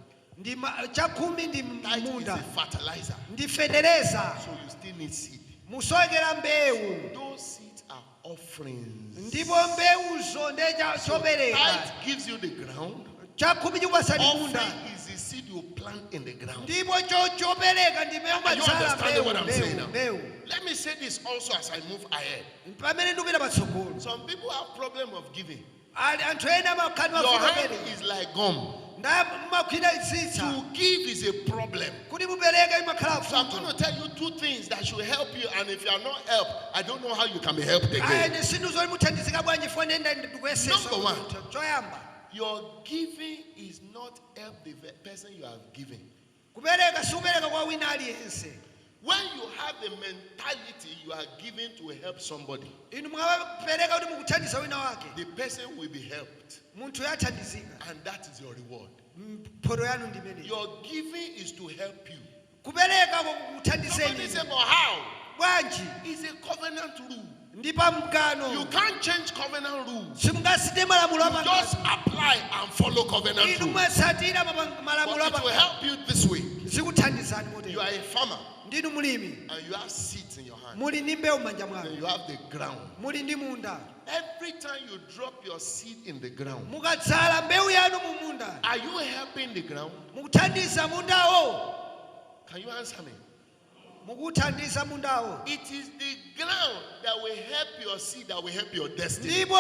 S3: chakhumi ndi
S5: Tithe is
S3: munda
S5: a fertilizer.
S3: ndi fetereza
S5: So you still need seed.
S3: musowekera mbewu
S5: Those seeds are offerings.
S3: ndipo mbewuzo nde chopereka
S5: Tithe gives you the ground.
S3: chakhumi chikupasani munda
S5: Offering is the seed you plant in the ground.
S3: ndipo chopereka ndi mbewu
S5: Are you
S3: matsala
S5: understanding what I'm saying now?
S3: mbewu
S5: Let me say this also as I move ahead.
S3: pamene ndikupita patsogolo
S5: Some people have problem of giving.
S3: ali anthu ena amakhani
S5: Your hand
S3: mafuta
S5: is like gum.
S3: ndamakhwira itsitsa
S5: To give is a problem.
S3: kuti mupereke imakhala
S5: So I'm going
S3: futo
S5: to tell you two things that should help you, and if you are not helped, I don't know how you can be helped again.
S3: ene sinthu zoti muthandizika bwanji fo ndenda ndikuyesesa
S5: Number one.
S3: choyamba
S5: Your giving is not help the person you have given.
S3: kupereka siupereka kwa wina aliyense
S5: When you have the mentality you are giving to help somebody,
S3: inu mukapereka kuti mukuthandiza wina wake
S5: the person will be helped,
S3: munthu yathandizika
S5: and that is your reward.
S3: mphoto yanu ndi imeneyi
S5: Your giving is to help you.
S3: kupereka
S5: Somebody
S3: kukuthandizeni
S5: say, but how?
S3: bwanji
S5: It's a covenant rule.
S3: ndi pa mgano
S5: You can't change covenant rules.
S3: simungasite malamulo
S5: You just
S3: apangano
S5: apply and follow covenant
S3: inu
S5: rules.
S3: mwasatira malamulo
S5: But it will
S3: apangano
S5: help you this way.
S3: zikuthandizani
S5: You
S3: motero
S5: are a farmer
S3: ndinu mulimi
S5: and you have seeds in your hand.
S3: muli ndi mbewu m'manja
S5: Then
S3: mwanu
S5: you have the ground.
S3: muli ndi munda
S5: Every time you drop your seed in the ground,
S3: mukadzala mbewu yanu mu munda
S5: are you helping the ground?
S3: mukuthandiza mundawo
S5: Can you answer me?
S3: mukuthandiza mundawo
S5: It is the ground that will help your seed, that will help your destiny.
S3: ndipo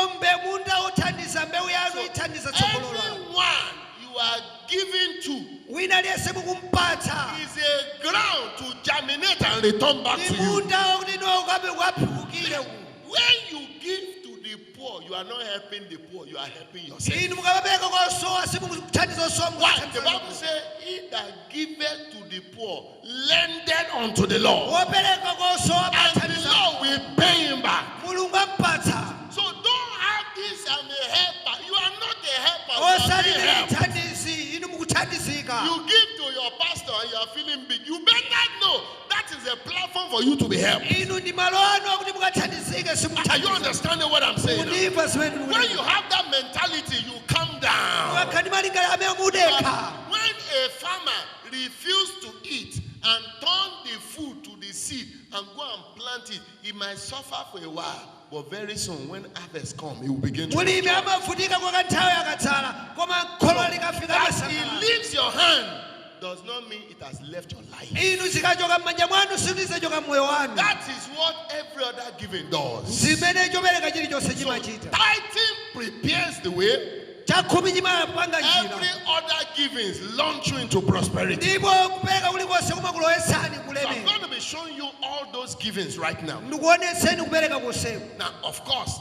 S3: munda uthandiza mbewu yanu ithandiza tsogolo lanu
S5: Everyone you are giving to
S3: wina aliyense mukumpatsa
S5: is a ground to germinate and return back
S3: ndi
S5: to you.
S3: munda kuti niwo ukaphukire uku
S5: When you give to the poor, you are not helping the poor, you are helping yourself.
S3: inu mukapereka kwa osowa simukuthandiza osowa
S5: Why? The
S3: mukuthandiza
S5: Bible says, he that giveth to the poor, lendeth unto the Lord,
S3: wopereka kwa osowa
S5: and the
S3: amathandiza
S5: Lord will pay him back.
S3: mulungu ampatsa
S5: So don't have this, I'm a helper. You are not a helper, you are
S3: osati
S5: being
S3: ndi
S5: helped.
S3: mthandizi inu mukuthandizika
S5: You give to your pastor and you are feeling big. You better know that is a platform for you to be helped.
S3: inu ndi malo anu akuti mukathandizike
S5: Are you
S3: simukuthandiza
S5: understanding what I'm saying? now?
S3: mundimva zimene
S5: When you have that mentality, you calm down.
S3: mukakhani malingaliro amene mudekha
S5: When a farmer refuses to eat and turn the food to the seed and go and plant it, he might suffer for a while. But very soon, when harvest comes, he will begin to
S3: mulimi
S5: enjoy.
S3: amavutika kwa kanthawi akatsala koma kholo likafika
S5: That
S3: masakala
S5: he leaves your hand does not mean it has left your life.
S3: inu zikachoka m'manja mwanu sizichoka mmoyo wanu
S5: That is what every other giving does.
S3: zimene chopereka chilichonse
S5: So
S3: chimachita
S5: tithing prepares the way.
S3: chakhumi chimapanga
S5: Every
S3: njira
S5: other givings launch you into prosperity.
S3: ndipo kupereka kulikonse kumakulowetsani
S5: So I'm
S3: kulemera
S5: going to be showing you all those givings right now.
S3: ndikuonetseni kupereka konseku
S5: Now, of course,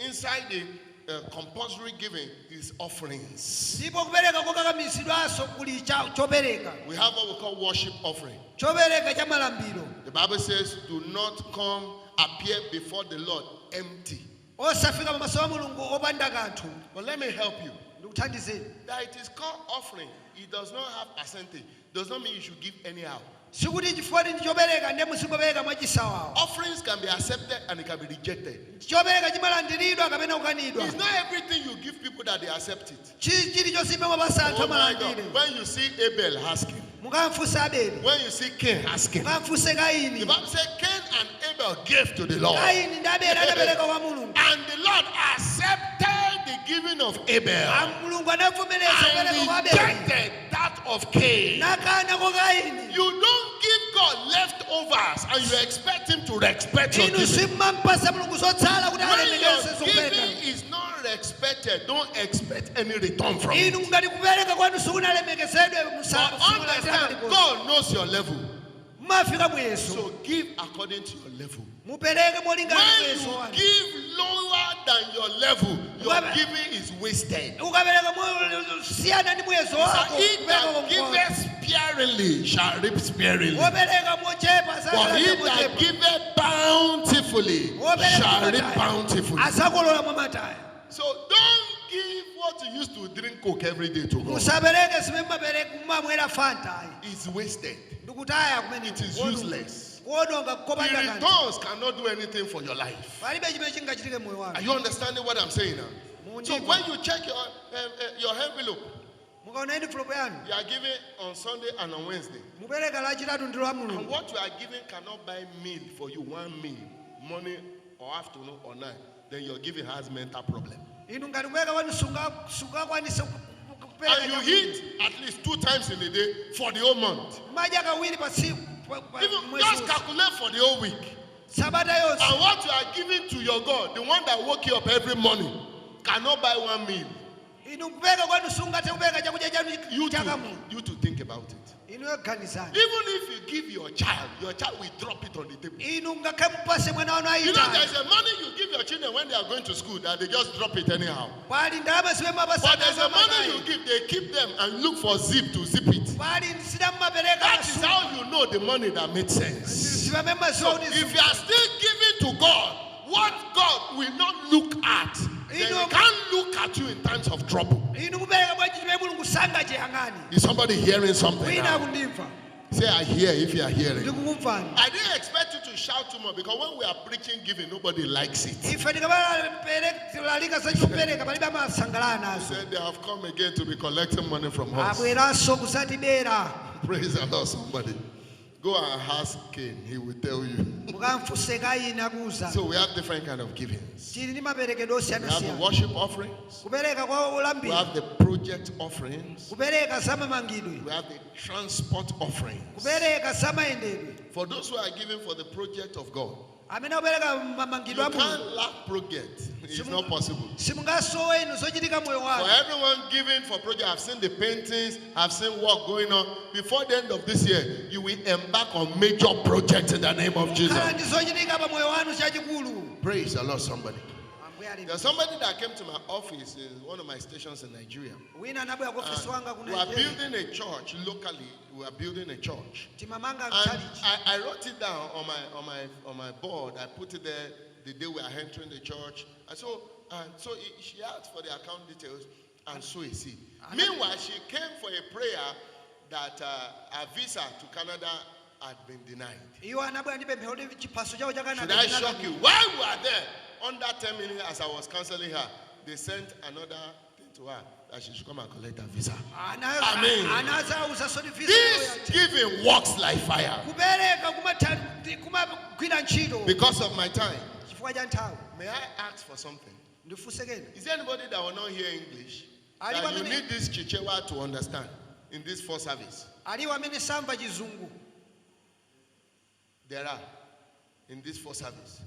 S5: inside the compulsory giving is offerings.
S3: ndipo kupereka kokakamizidwanso kuli chopereka
S5: We have what we call worship offering.
S3: chopereka cha malambiro
S5: The Bible says, do not come appear before the Lord empty.
S3: osafika pamaso pa mulungu opanda kanthu
S5: But let me help you.
S3: ndikuthandizeni
S5: That it is called offering. It does not have percentage. Does not mean you should give anyhow.
S3: sikuti chifukwa ndi chopereka ndiye musingopereka mwachisawawa
S5: Offerings can be accepted and it can be rejected.
S3: chopereka chimalandiridwa kapena kukanidwa
S5: It's not everything you give people that they accept it.
S3: chilichonse imwe mapasa anthu
S5: Oh my God.
S3: amalandire
S5: When you see Abel asking,
S3: mukamfunse abeli
S5: when you see Cain asking,
S3: mukamfunse
S5: the
S3: kaini
S5: Bible says Cain and Abel gave to the Lord.
S3: kaini ndi abeli anapereka kwa mulungu
S5: And the Lord accepted the giving of Abel
S3: Mulungu anavomereza
S5: and
S3: kupereka kwa Abeli.
S5: rejected that of Cain.
S3: Nakana kwa Kaini.
S5: You don't give God leftovers and you expect him to respect your
S3: Inu
S5: giving.
S3: simampasa Mulungu zotsala kuti
S5: When
S3: alemekeze
S5: your
S3: zokupereka.
S5: giving is not expected, don't expect any return from it.
S3: Inu ngati kupereka kwanu sikunalemekeze
S5: But understand, God knows your level.
S3: mafika muyeso.
S5: So give according to your level.
S3: Mupereke molingana
S5: When
S3: muyeso
S5: you
S3: wanu.
S5: give lower than your level, your giving is wasted.
S3: Ukapereka siyana ndi muyeso wako.
S5: He
S3: kupereka
S5: that
S3: kwa
S5: giveth sparingly shall reap sparingly.
S3: Wopereka mochepa
S5: But
S3: sasa
S5: he that giveth bountifully shall reap bountifully.
S3: asakolola mwamataya.
S5: So don't give what you used to drink Coke every day to God.
S3: Musapereke simemapereka kumamwera Fanta.
S5: It's wasted.
S3: Ndikutaya kumene
S5: It is useless.
S3: kuononga
S5: The
S3: kukopanda kanthu.
S5: returns cannot do anything for your life.
S3: Palibe chimene chingachitike moyo
S5: Are
S3: wanu.
S5: you understanding what I'm saying now? So
S3: Mundiva.
S5: when you check your envelope,
S3: Mukaona envelope yanu.
S5: you are giving on Sunday and on Wednesday.
S3: Mupereka lachitatu ndi la
S5: And
S3: Mulungu.
S5: what you are giving cannot buy meal for you, one meal, morning or afternoon or night. Then your giving has mental problem.
S3: Inu ngati kupereka wanu sungakwanise
S5: And you eat at least 2 times in a day for the whole month.
S3: madya kawiri pa tsiku.
S5: Even just calculate for the whole week.
S3: Sabata yonse.
S5: And what you are giving to your God, the one that woke you up every morning, cannot buy one meal.
S3: Inu kupereka kwanu sungathe kupereka chakudya chanu chakamu.
S5: You to think about it.
S3: Inu yoganizani.
S5: Even if you give your child will drop it on the table.
S3: Inu ngakhe mpase mwana wanu
S5: You know,
S3: ayita.
S5: there's a money you give your children when they are going to school that they just drop it anyhow.
S3: Pali ndalama zimene mapasa.
S5: But there's a money you give, they keep them and look for zip to zip it.
S3: Pali nsida mmapereka.
S5: That is how you know the money that made sense.
S3: Zimene maziwa kuti
S5: If you are still giving to God what God will not look at, then He can't look at you in times of trouble.
S3: inu kupereka bwa chimene Mulungu sangachiyang'ane.
S5: Is somebody hearing something
S3: Wina
S5: now?
S3: kundimva.
S5: Say, I hear if you are hearing.
S3: Ndikukumvani.
S5: I didn't expect you to shout too much because when we are preaching giving, nobody likes it.
S3: Ife ndikabalalika zachikupereka palibe amasangalala nazo.
S5: Said they have come again to be collecting money from us.
S3: Abweranso kusatibera.
S5: Praise the Lord, somebody. Go and ask Cain, he will tell you.
S3: Mukamfunse Kaini akuza.
S5: So we have different kind of givings.
S3: Tili ndi maperekedwe
S5: We have the
S3: osiyanasiyana.
S5: worship offerings.
S3: Kupereka kwa
S5: We
S3: ulambiro.
S5: have the project offerings.
S3: Kupereka zamamangidwe.
S5: We have the transport offerings.
S3: Kupereka zamayendedwe.
S5: For those who are giving for the project of God,
S3: Amene akupereka
S5: you
S3: mamangidwe a Mulungu.
S5: can't lack project. It's not possible.
S3: Simungasowe inu zochitika moyo
S5: For
S3: wanu.
S5: everyone giving for project, I've seen the paintings, I've seen work going on. Before the end of this year, you will embark on major projects in the name of Jesus.
S3: Khala ndi zochitika pa moyo wanu chachikulu.
S5: Praise the Lord, somebody.
S3: Ambuye ali.
S5: There's somebody that came to my office in one of my stations in Nigeria.
S3: Wina anabwera ku ofisi wanga ku
S5: We are
S3: Nigeria.
S5: building a church locally. We are building a church.
S3: Timamanga
S5: And
S3: mchalichi.
S5: I wrote it down on my board. I put it there the day we are entering the church. And so she asked for the account details and so is it. Meanwhile, she came for a prayer that her visa to Canada had been denied.
S3: Iwo anabwera ndi pemphero kuti chiphaso chawo cha
S5: Should
S3: Canada
S5: I shock you? While we were there, under 10 minutes as I was counseling her, they sent another thing to her that she should come and collect her visa. Amen.
S3: Anazauza soti visa
S5: This giving works like fire.
S3: kupereka kumagwira ntchito
S5: Because of my time,
S3: chifukwa cha nthawi.
S5: may I ask for something?
S3: Ndifunsekeni.
S5: Is there anybody that will not hear English?
S3: Ali
S5: That you
S3: wamene-
S5: need this chichewa to understand in this first service?
S3: Aliwo amene samva chizungu.
S5: There are in this first service.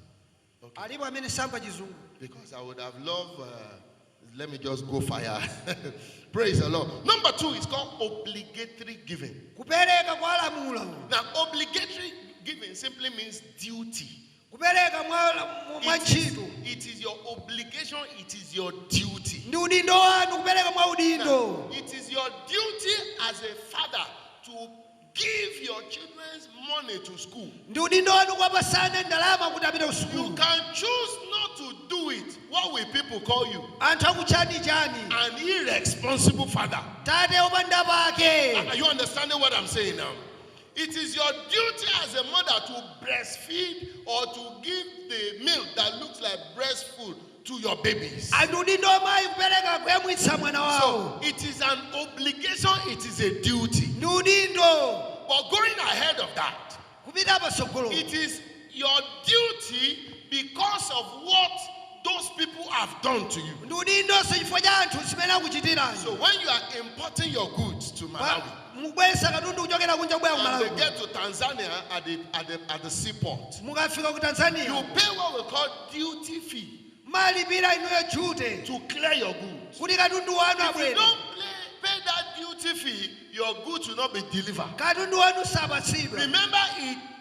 S5: Okay.
S3: Aliwo amene samva chizungu.
S5: Because I would have loved, let me just go fire. Praise the Lord. Number 2 is called obligatory giving.
S3: Kupereka kwa lamulo.
S5: Now, obligatory giving simply means duty.
S3: Kupereka mwa ntchito.
S5: It is your obligation, it is your duty.
S3: Ndi udindo wanu kupereka mwa udindo.
S5: It is your duty as a father to give your children's money to school.
S3: Ndi udindo wanu kuwapasana ndalama kuti apite ku
S5: You
S3: sukulu.
S5: can choose not to do it. What will people call you?
S3: Anthu akuchani chani.
S5: An irresponsible father.
S3: Tate opanda pake.
S5: Are you understanding what I'm saying now? It is your duty as a mother to breastfeed or to give the milk that looks like breast food to your babies.
S3: Ndi udindo wamayi kupereka kuyamwitsa mwana wawo.
S5: So it is an obligation, it is a duty.
S3: Ndi udindo.
S5: But going ahead of that,
S3: Kupita patsogolo.
S5: it is your duty because of what those people have done to you.
S3: ndi udindo chifukwa cha anthu zimene akuchitirani.
S5: So when you are importing your goods to Malawi,
S3: mubweresa katundu kuchokera kunja kubwera ku
S5: and they
S3: Malawi,
S5: get to Tanzania at the seaport,
S3: mukafika ku Tanzania
S5: you pay what we call duty fee
S3: malipira inuyo jute
S5: to clear your goods.
S3: kuti katundu wanu
S5: If you
S3: abwere.
S5: don't pay that duty fee, your goods will not be delivered.
S3: Katundu wanu sapatsidwa.
S5: Remember,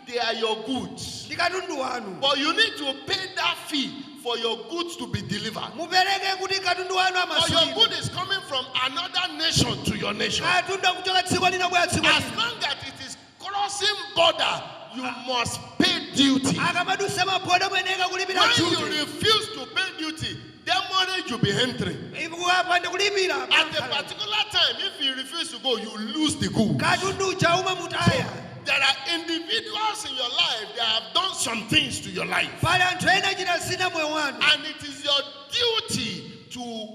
S5: they are your goods,
S3: Ndi katundu wanu.
S5: but you need to pay that fee for your goods to be delivered.
S3: Mupereke kuti katundu wanu
S5: But your
S3: amasulidwa.
S5: good is coming from another nation to your nation.
S3: Katundu akuchoka dziko lina kubwera dziko
S5: As
S3: lina.
S5: long as it is crossing border, you must pay duty.
S3: Akamadusa maboda muyeneka kulipira
S5: When you
S3: jute.
S5: refuse to pay duty, then money you'll be entering.
S3: Ikupanda kulipira.
S5: At a particular time, if you refuse to go, you lose the good.
S3: Katundu chauma mutaya.
S5: There are individuals in your life that have done some things to your life.
S3: Pale anthu ena achita zina moyo wanu.
S5: And it is your duty to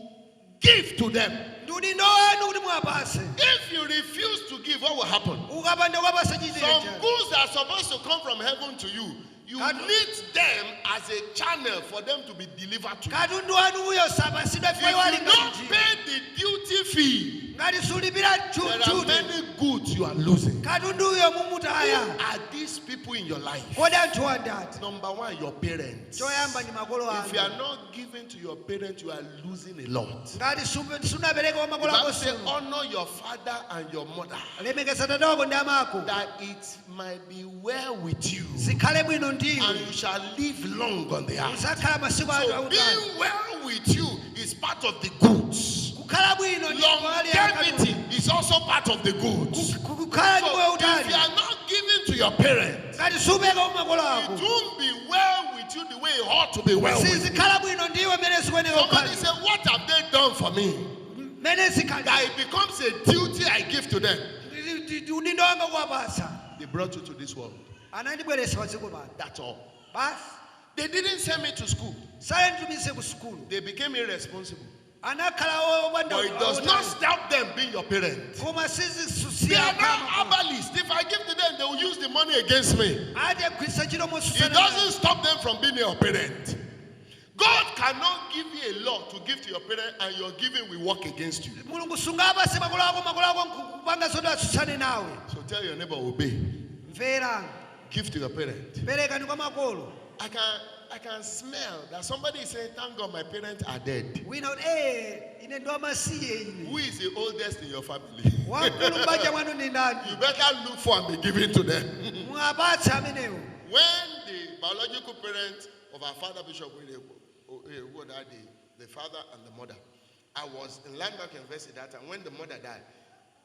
S5: give to them.
S3: Ndi udindo wanu kuti muwapase.
S5: If you refuse to give, what will happen?
S3: Ukapanda kuwapasa
S5: Some
S3: chitecha.
S5: goods that are supposed to come from heaven to you, you need them as a channel for them to be delivered to you.
S3: Katundu wanu uyo sapasidwa
S5: If
S3: fwe wali
S5: you don't
S3: ngati.
S5: pay the duty fee,
S3: Ngati sulipira
S5: there are
S3: jute.
S5: many goods you are losing.
S3: Katundu uyo
S5: Who
S3: mumutaya.
S5: are these people in your life?
S3: Kodi anthu andati.
S5: Number one, your parents.
S3: Choyamba ndi makolo
S5: If you
S3: anu.
S5: are not giving to your parents, you are losing a lot.
S3: Ngati sunapereka kwa
S5: The
S3: makolo
S5: Bible
S3: ako
S5: says,
S3: sunu.
S5: honor your father and your mother,
S3: Lemekeza tata wako ndi amako.
S5: that it might be well with you,
S3: Zikhale bwino
S5: and
S3: ndiwe.
S5: you shall live long on the earth.
S3: Usakhala masiku anu
S5: So
S3: autali.
S5: being well with you is part of the goods.
S3: Kukhala bwino ndi mbali ya
S5: Longevity
S3: katundu.
S5: is also part of the goods.
S3: Kukhala ndi moyo
S5: So if
S3: utali.
S5: you are not giving to your parents,
S3: Ngati supeka kwa makolo
S5: it
S3: ako.
S5: won't be well with you the way it ought to be well with you.
S3: Sizikhala bwino ndiwe mene zikuyeneka
S5: Somebody
S3: kukhala.
S5: say, what have they done for me?
S3: Mene zikhala.
S5: That it becomes a duty I give to them.
S3: Udindo wanga kuwapasa.
S5: They brought you to this world.
S3: Anandibweresa pa dziko pano.
S5: That's all.
S3: Basi.
S5: They didn't send me to school.
S3: Sale nditumize ku sukulu.
S5: They became irresponsible.
S3: Anakhala
S5: But it does not stop them being your parents.
S3: Koma
S5: They
S3: sizisusiya
S5: are now herbalists. If I give to them, they will use the money against me.
S3: ate gwisa chiro
S5: It
S3: mosusana.
S5: doesn't stop them from being your parent. God cannot give you a law to give to your parent, and your giving will work against you.
S3: Mulungu sungapase makolo ako kupanga zoti asusane nawe.
S5: So tell your neighbor, obey.
S3: Mvera.
S5: Give to your parent.
S3: Pereka ni kwa makolo.
S5: I can smell that somebody is saying, thank God my parents are dead.
S3: Wina ine ndo amasiye ine.
S5: Who is the oldest in your family?
S3: Wakulu mbaja mwanu ni
S5: You
S3: ndani.
S5: better look for and be giving to them.
S3: Mwapatsa amenewo.
S5: When the biological parents of our father Bishop, the father and the mother, I was in Landmark University that time. When the mother died,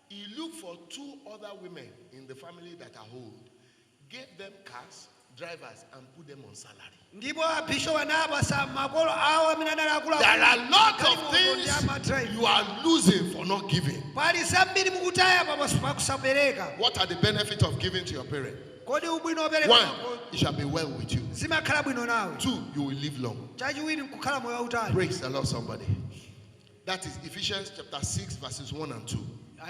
S5: he looked for two other women in the family that are old, gave them cars, drivers, and put them on salary.
S3: Ndipo abisho anabasa makolo awo amene akula.
S5: There are a lot of things you are losing for not giving.
S3: Pali sambiri mukutaya pakusapereka.
S5: What are the benefits of giving to your parent?
S3: Kodi ubwino opereka
S5: One,
S3: makolo.
S5: it shall be well with you.
S3: Zimakhala bwino nawe.
S5: Two, you will live long.
S3: Chachiwiri kukhala moyo wautali.
S5: Praise the Lord, somebody. That is Ephesians chapter 6, verses 1 and 2.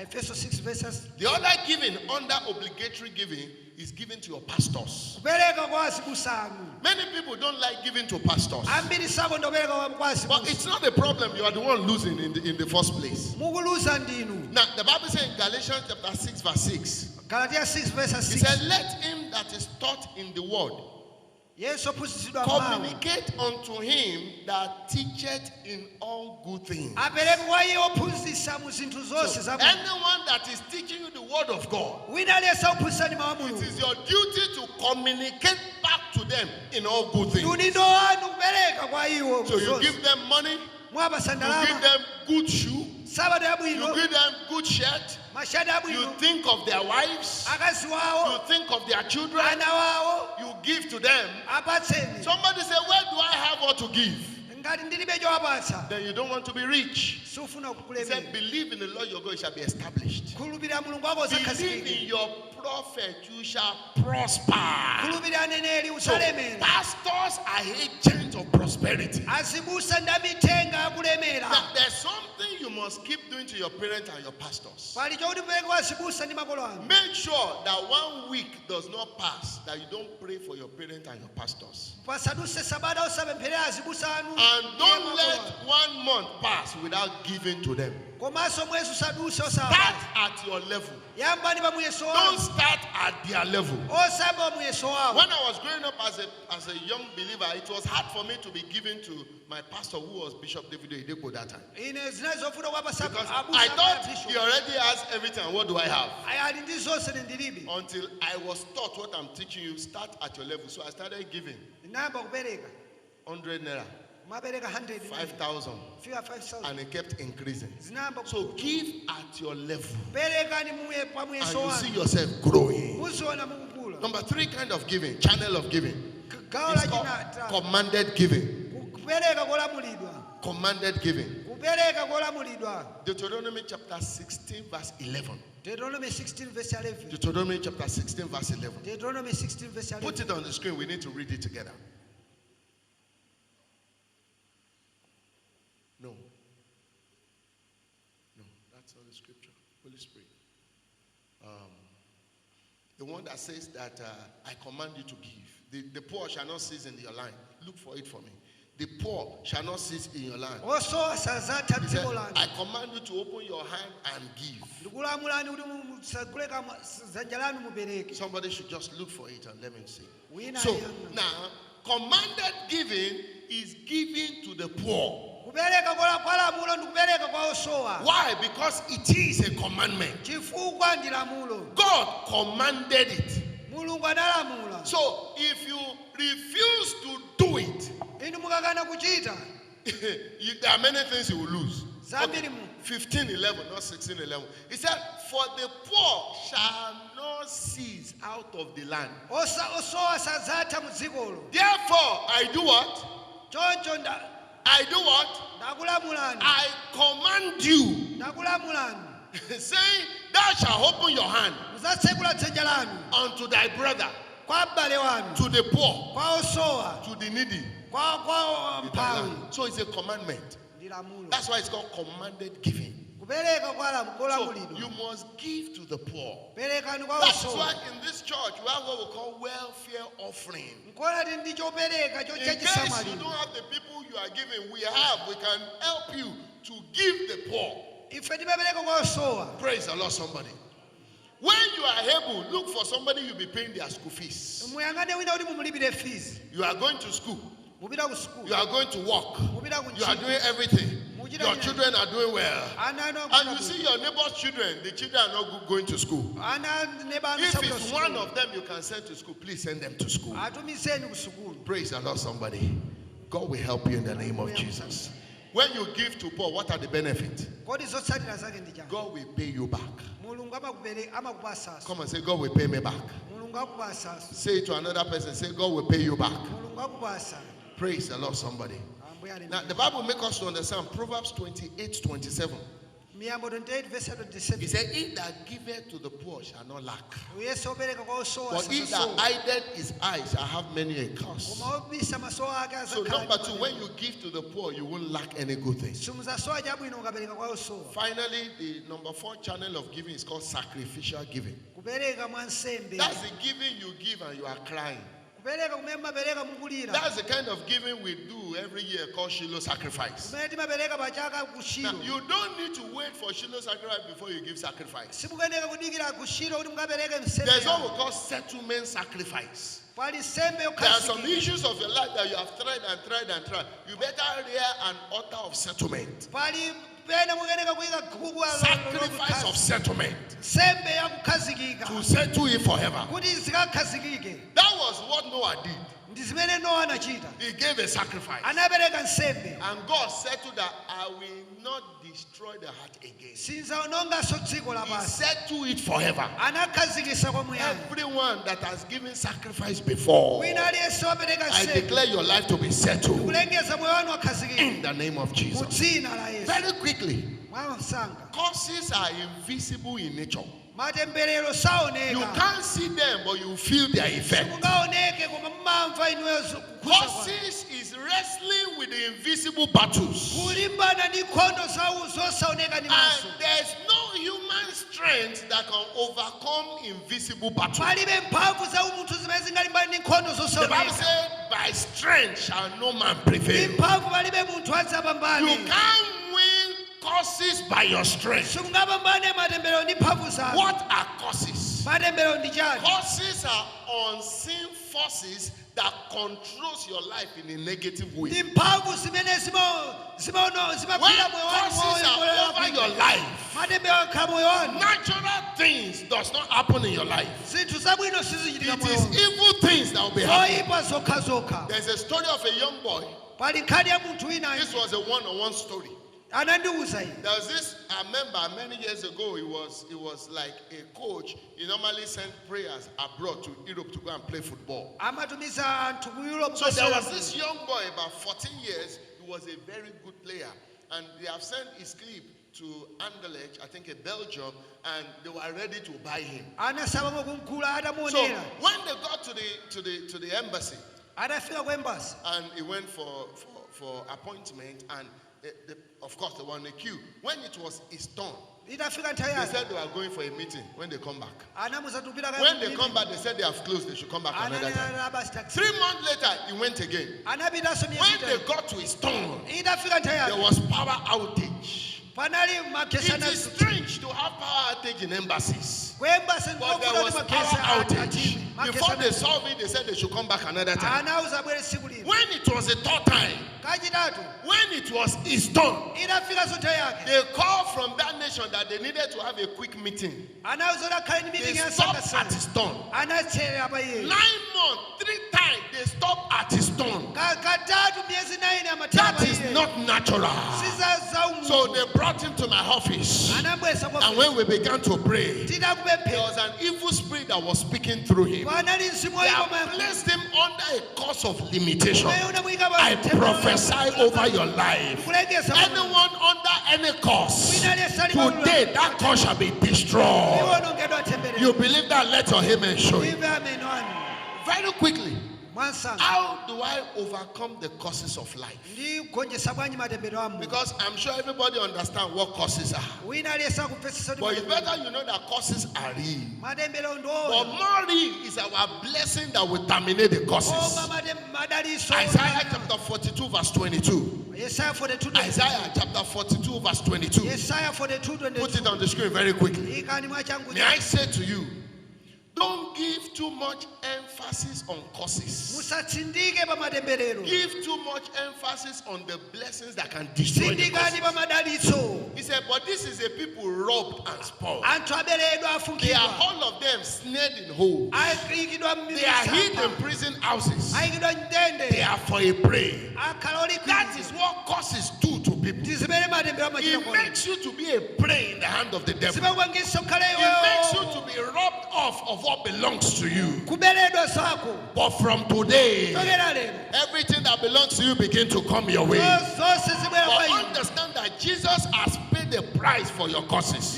S3: Efeso 6 verses.
S5: The other giving, under obligatory giving, is given to your pastors.
S3: Kupereka kwa azibusa anu.
S5: Many people don't like giving to pastors.
S3: Ambiri sako ndopereka kwa azibusa.
S5: But it's not a problem. You are the one losing in the first place.
S3: Mukuluza ndinu.
S5: Now, the Bible says in Galatians chapter 6, verse 6,
S3: Galatia 6 verses
S5: it
S3: 6.
S5: said, let him that is taught in the word
S3: Yesu ophunzitsidwa mawu.
S5: communicate unto him that teacheth in all good things.
S3: Apereke kwa iye ophunzitsa mu zinthu zonse
S5: So,
S3: zabwino.
S5: anyone that is teaching you the word of God,
S3: Wina aliyesa ophunzitsani mawu a
S5: it
S3: Mulungu.
S5: is your duty to communicate back to them in all good things.
S3: Udindo wanu kupereka kwa iwo.
S5: So you give them money,
S3: Mwapasa
S5: you give
S3: ndalama.
S5: them good shoe,
S3: Sabato
S5: you
S3: yabwino.
S5: give them good shirt,
S3: Mashati
S5: you
S3: abwino.
S5: think of their wives,
S3: Akazi
S5: you
S3: wawo.
S5: think of their children,
S3: Ana wawo.
S5: you give to them.
S3: Apatseni.
S5: Somebody say, where do I have what to give?
S3: Ngati ndilibe chowapatsa.
S5: Then you don't want to be rich.
S3: Sufuna
S5: He
S3: kukulemera.
S5: said, believe in the Lord your God, it shall be established.
S3: Khulupirira Mulungu wako
S5: Believe
S3: usakhazikike.
S5: in your prophet, you shall prosper.
S3: Khulupirira aneneri
S5: So,
S3: usalemera.
S5: pastors are agents of prosperity.
S3: Azibusa ndi amithenga akulemera.
S5: Now, there's something you must keep doing to your parents and your pastors.
S3: pali chokuti mupereke kwa azibusa ndi makolo anu.
S5: Make sure that 1 week does not pass that you don't pray for your parents and your pastors.
S3: pasaduse sabata osapempherera azibusa anu.
S5: And don't let 1 month pass without giving to them.
S3: komanso mwezi usaduse
S5: Start
S3: osapempherera.
S5: at your level.
S3: yambani pa muyeso
S5: Don't
S3: wanu.
S5: start at their level.
S3: osamba pa muyeso wawo.
S5: When I was growing up as a young believer, it was hard for me to be given to my pastor, who was Bishop David Ideko that time.
S3: ine zinali zofuta kwa
S5: Because
S3: abusa
S5: I thought
S3: bishop.
S5: he already has everything. What do I have?
S3: ali ndi zonse ndilibe.
S5: Until I was taught what I'm teaching you, start at your level. So I started giving
S3: namba kupereka
S5: 100 naira,
S3: mapereka 100
S5: 5,000,
S3: fika 5,000
S5: and it kept increasing.
S3: zinamba
S5: So give at your level,
S3: pereka ni pa
S5: and
S3: muyeso
S5: you see
S3: wanu.
S5: yourself growing.
S3: muziona mukukula.
S5: Number 3 kind of giving, channel of giving.
S3: gawo
S5: It's
S3: la
S5: called
S3: chinata.
S5: commanded giving.
S3: kupereka kolamulidwa.
S5: Commanded giving.
S3: kupereka kolamulidwa.
S5: Deuteronomy chapter 16 verse 11.
S3: Deuteronomy 16 verse 11.
S5: Deuteronomy chapter 16 verse 11.
S3: Deuteronomy 16 verse 11.
S5: Put it on the screen. We need to read it together. No. No, that's not the scripture. Holy Spirit. The one that says that I command you to give. The poor shall not cease in your line. Look for it for me. The poor shall not cease in your land.
S3: also asazata
S5: He said,
S3: dziko lanu.
S5: I command you to open your hand and give.
S3: ndikulamulani kuti musaguleka dzanja lanu mupereke.
S5: Somebody should just look for it and let me see.
S3: Wina
S5: So
S3: ayanga.
S5: now, commanded giving is giving to the poor.
S3: kupereka kwa lamulo ndikupereka kwa osowa.
S5: Why? Because it is a commandment.
S3: chifukwa ndi lamulo.
S5: God commanded it.
S3: mulungu analamula.
S5: So if you refuse to do it,
S3: inu mukakana kuchita
S5: there are many things you will lose.
S3: zambiri mu
S5: 15:11, not 16:11. He said, for the poor shall not cease out of the land.
S3: osowa sazata mu dzikolo.
S5: Therefore, I do what?
S3: choncho
S5: I do what?
S3: ndakulamulani.
S5: I command you,
S3: ndakulamulani.
S5: saying, thou shalt open your hand
S3: musatsekula dzanja lanu
S5: unto thy brother,
S3: kwa m'bale wanu.
S5: to the poor,
S3: kwa osowa.
S5: to the needy.
S3: kwa
S5: in thy
S3: mphawi.
S5: land. So it's a commandment.
S3: ndi lamulo.
S5: That's why it's called commanded giving.
S3: kupereka kwa
S5: So
S3: lamulo.
S5: you must give to the poor.
S3: perekani kwa
S5: That's
S3: osowa.
S5: why in this church we have what we call welfare offering.
S3: nkona ti ndi chopereka
S5: In
S3: chocha
S5: case you
S3: chisamaliro.
S5: don't have the people you are giving, we can help you to give the poor.
S3: ife timapereka kwa osowa.
S5: Praise the Lord, somebody. When you are able, look for somebody you'll be paying their school fees.
S3: muyangane wina kuti mumulipire fees.
S5: You are going to school.
S3: mupita ku school.
S5: You are going to work.
S3: mupita ku
S5: You are doing everything. Your children are doing well.
S3: ana
S5: And you see your neighbor's children, the children are not going to school. If it's one of them you can send to school, please send them to school.
S3: atumizeni ku sukulu.
S5: Praise the Lord, somebody. God will help you in the name of Jesus. When you give to poor, what are the benefits?
S3: kodi zotsatira zake ndi chani?
S5: God will pay you back.
S3: mulungu amakupasaso.
S5: Come and say, God will pay me back.
S3: mulungu akupasaso.
S5: Say it to another person, say, God will pay you back.
S3: mulungu akupasa.
S5: Praise the Lord, somebody.
S3: ambuye ali
S5: Now, the Bible makes us to understand Proverbs 28:27.
S3: miyambo 28 verse
S5: He
S3: 27.
S5: said, he that giveth to the poor shall not lack.
S3: yesu opereka kwa osowa
S5: But he that
S3: sasasowa.
S5: hideth his eyes shall have many a curse.
S3: koma obisa maso ake
S5: So
S3: azakhala
S5: number
S3: ndi
S5: 2,
S3: malemu.
S5: when you give to the poor, you won't lack any good thing.
S3: simuzasowa chabwino ukapereka kwa osowa.
S5: Finally, the number 4 channel of giving is called sacrificial giving.
S3: kupereka mwa nsembe.
S5: That's the giving you give and you are crying.
S3: kupereka kumene mapereka mukulira.
S5: That's the kind of giving we do every year called Shiloh sacrifice.
S3: kumene timapereka pachaka ku
S5: Now,
S3: Shilo.
S5: you don't need to wait for Shiloh sacrifice before you give sacrifice.
S3: simukuyenera kudikira ku Shilo kuti mukapereke
S5: There's what
S3: nsembe.
S5: we call settlement sacrifice.
S3: pali nsembe
S5: There are some
S3: yokhazikika.
S5: issues of your life that you have tried and tried and tried. You better rear an altar of settlement.
S3: pali pena mukuyenera kuyika guwa
S5: Sacrifice of settlement
S3: nsembe yakukhazikika
S5: to settle it forever.
S3: kuti zikakhazikike.
S5: That was what Noah did.
S3: ndi zimene Nowa anachita.
S5: He gave a sacrifice.
S3: anapereka nsembe.
S5: And God settled that I will not destroy the heart again.
S3: sinzaononganso dziko
S5: He
S3: lapansi.
S5: settled it forever.
S3: anakhazikisa kwamuyaya.
S5: Everyone that has given sacrifice before,
S3: wina aliyense wapereka
S5: I
S3: nsembe.
S5: declare your life to be settled
S3: kulengeza moyo wanu wakhazikika.
S5: in the name of
S3: mu
S5: Jesus.
S3: dzina la Yesu.
S5: Very quickly, Causes are invisible in nature.
S3: matemberero saoneka.
S5: You can't see them, but you feel their effect. Causes is wrestling with the invisible battles. And there's no human strength that can overcome invisible battles. The Bible said, by strength shall no man prevail. You can't win causes by your strength. What are causes? Causes are unseen forces that controls your life in a negative way. When causes are over your life, natural things does not happen in your life. It is evil things that will be happening. There's a story of a young boy. This was a one-on-one story. There was this member many years ago. He was like a coach. He normally sent prayers abroad to Europe to go and play football. So there was this young boy, about 14 years. He was a very good player, and they have sent his clip to Anderlecht, I think in Belgium, and they were ready to buy him. So when they got to the embassy, and he went for appointment, and of course, they were in the queue. When it was his turn, they said they were going for a meeting when they come back. When they come back, they said they have closed, they should come back another time. 3 months later, he went again. When they got to his turn, there was power outage. It is strange to have power outage in embassies. But there was power outage. Before they solved it, they said they should come back another time. When it was the third time, when it was his turn, they called from that nation that they needed to have a quick meeting. They stopped at his turn. 9 months, 3 times, they stopped at his turn. That is not natural. So they brought him to my office. And when we began to pray, there was an evil spirit that was speaking through him. They have placed him under a curse of limitation. I prophesy over your life. Anyone under any curse, today that curse shall be destroyed. You believe that? Let your amen show you. Very quickly. How do I overcome the causes of life? Because I'm sure everybody understands what causes are. But it's better you know that causes are real. But more real is our blessing that will terminate the causes. Isaiah chapter 42 verse 22. Isaiah chapter 42 verse 22. Put it on the screen very quickly. May I say to you, don't give too much emphasis on causes. Give too much emphasis on the blessings that can destroy the causes. He said, but this is a people robbed and spoiled. They are all of them snared in holes. They are hid in prison houses. They are for a prey. That is what causes do to people. It makes you to be a prey in the hand of the devil. It makes you to be robbed off of what belongs to you. But from today, everything that belongs to you begin to come your way. But understand that Jesus has paid the price for your causes.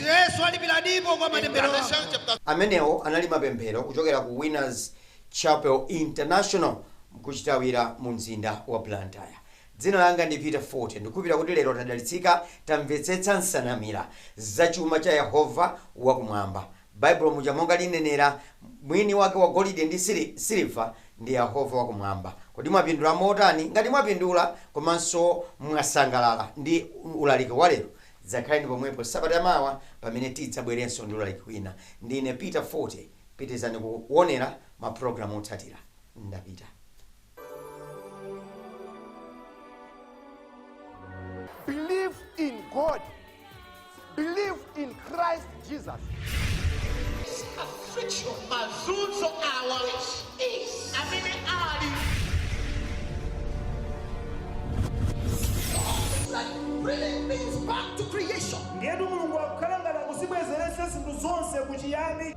S4: Ameneo anali Mapemphero kuchokera ku Winners Chapel International mkuchitawira mu mzinda wa Blantyre. Dzina langa ndi Peter Forte, ndikupira kuti lero tadalitsika tamvetsetsa Nsanamira za chuma cha Yehova wakumwamba. Bible muja monga linenera mwini wake wa golide ndi silver ndi Yehova wakumwamba. Kodi mwapindula motani? Ngati mwapindula komanso mwasangalala ndi ulaliki wa lero, zakhale ndi pomwepo sabata yamawa pamene tidzabwerenso ndi ulaliki wina. Ndine Peter Forte, pitizani kuonera ma program otsatira. Ndapita.
S1: Believe in God. Believe in Christ Jesus.
S2: Affliction, mazunzo awa, is like bringing things back to creation.
S6: Ndiye Umulungu akukalangala kuzibwezeretsa zinthu zonse kuchiyambi.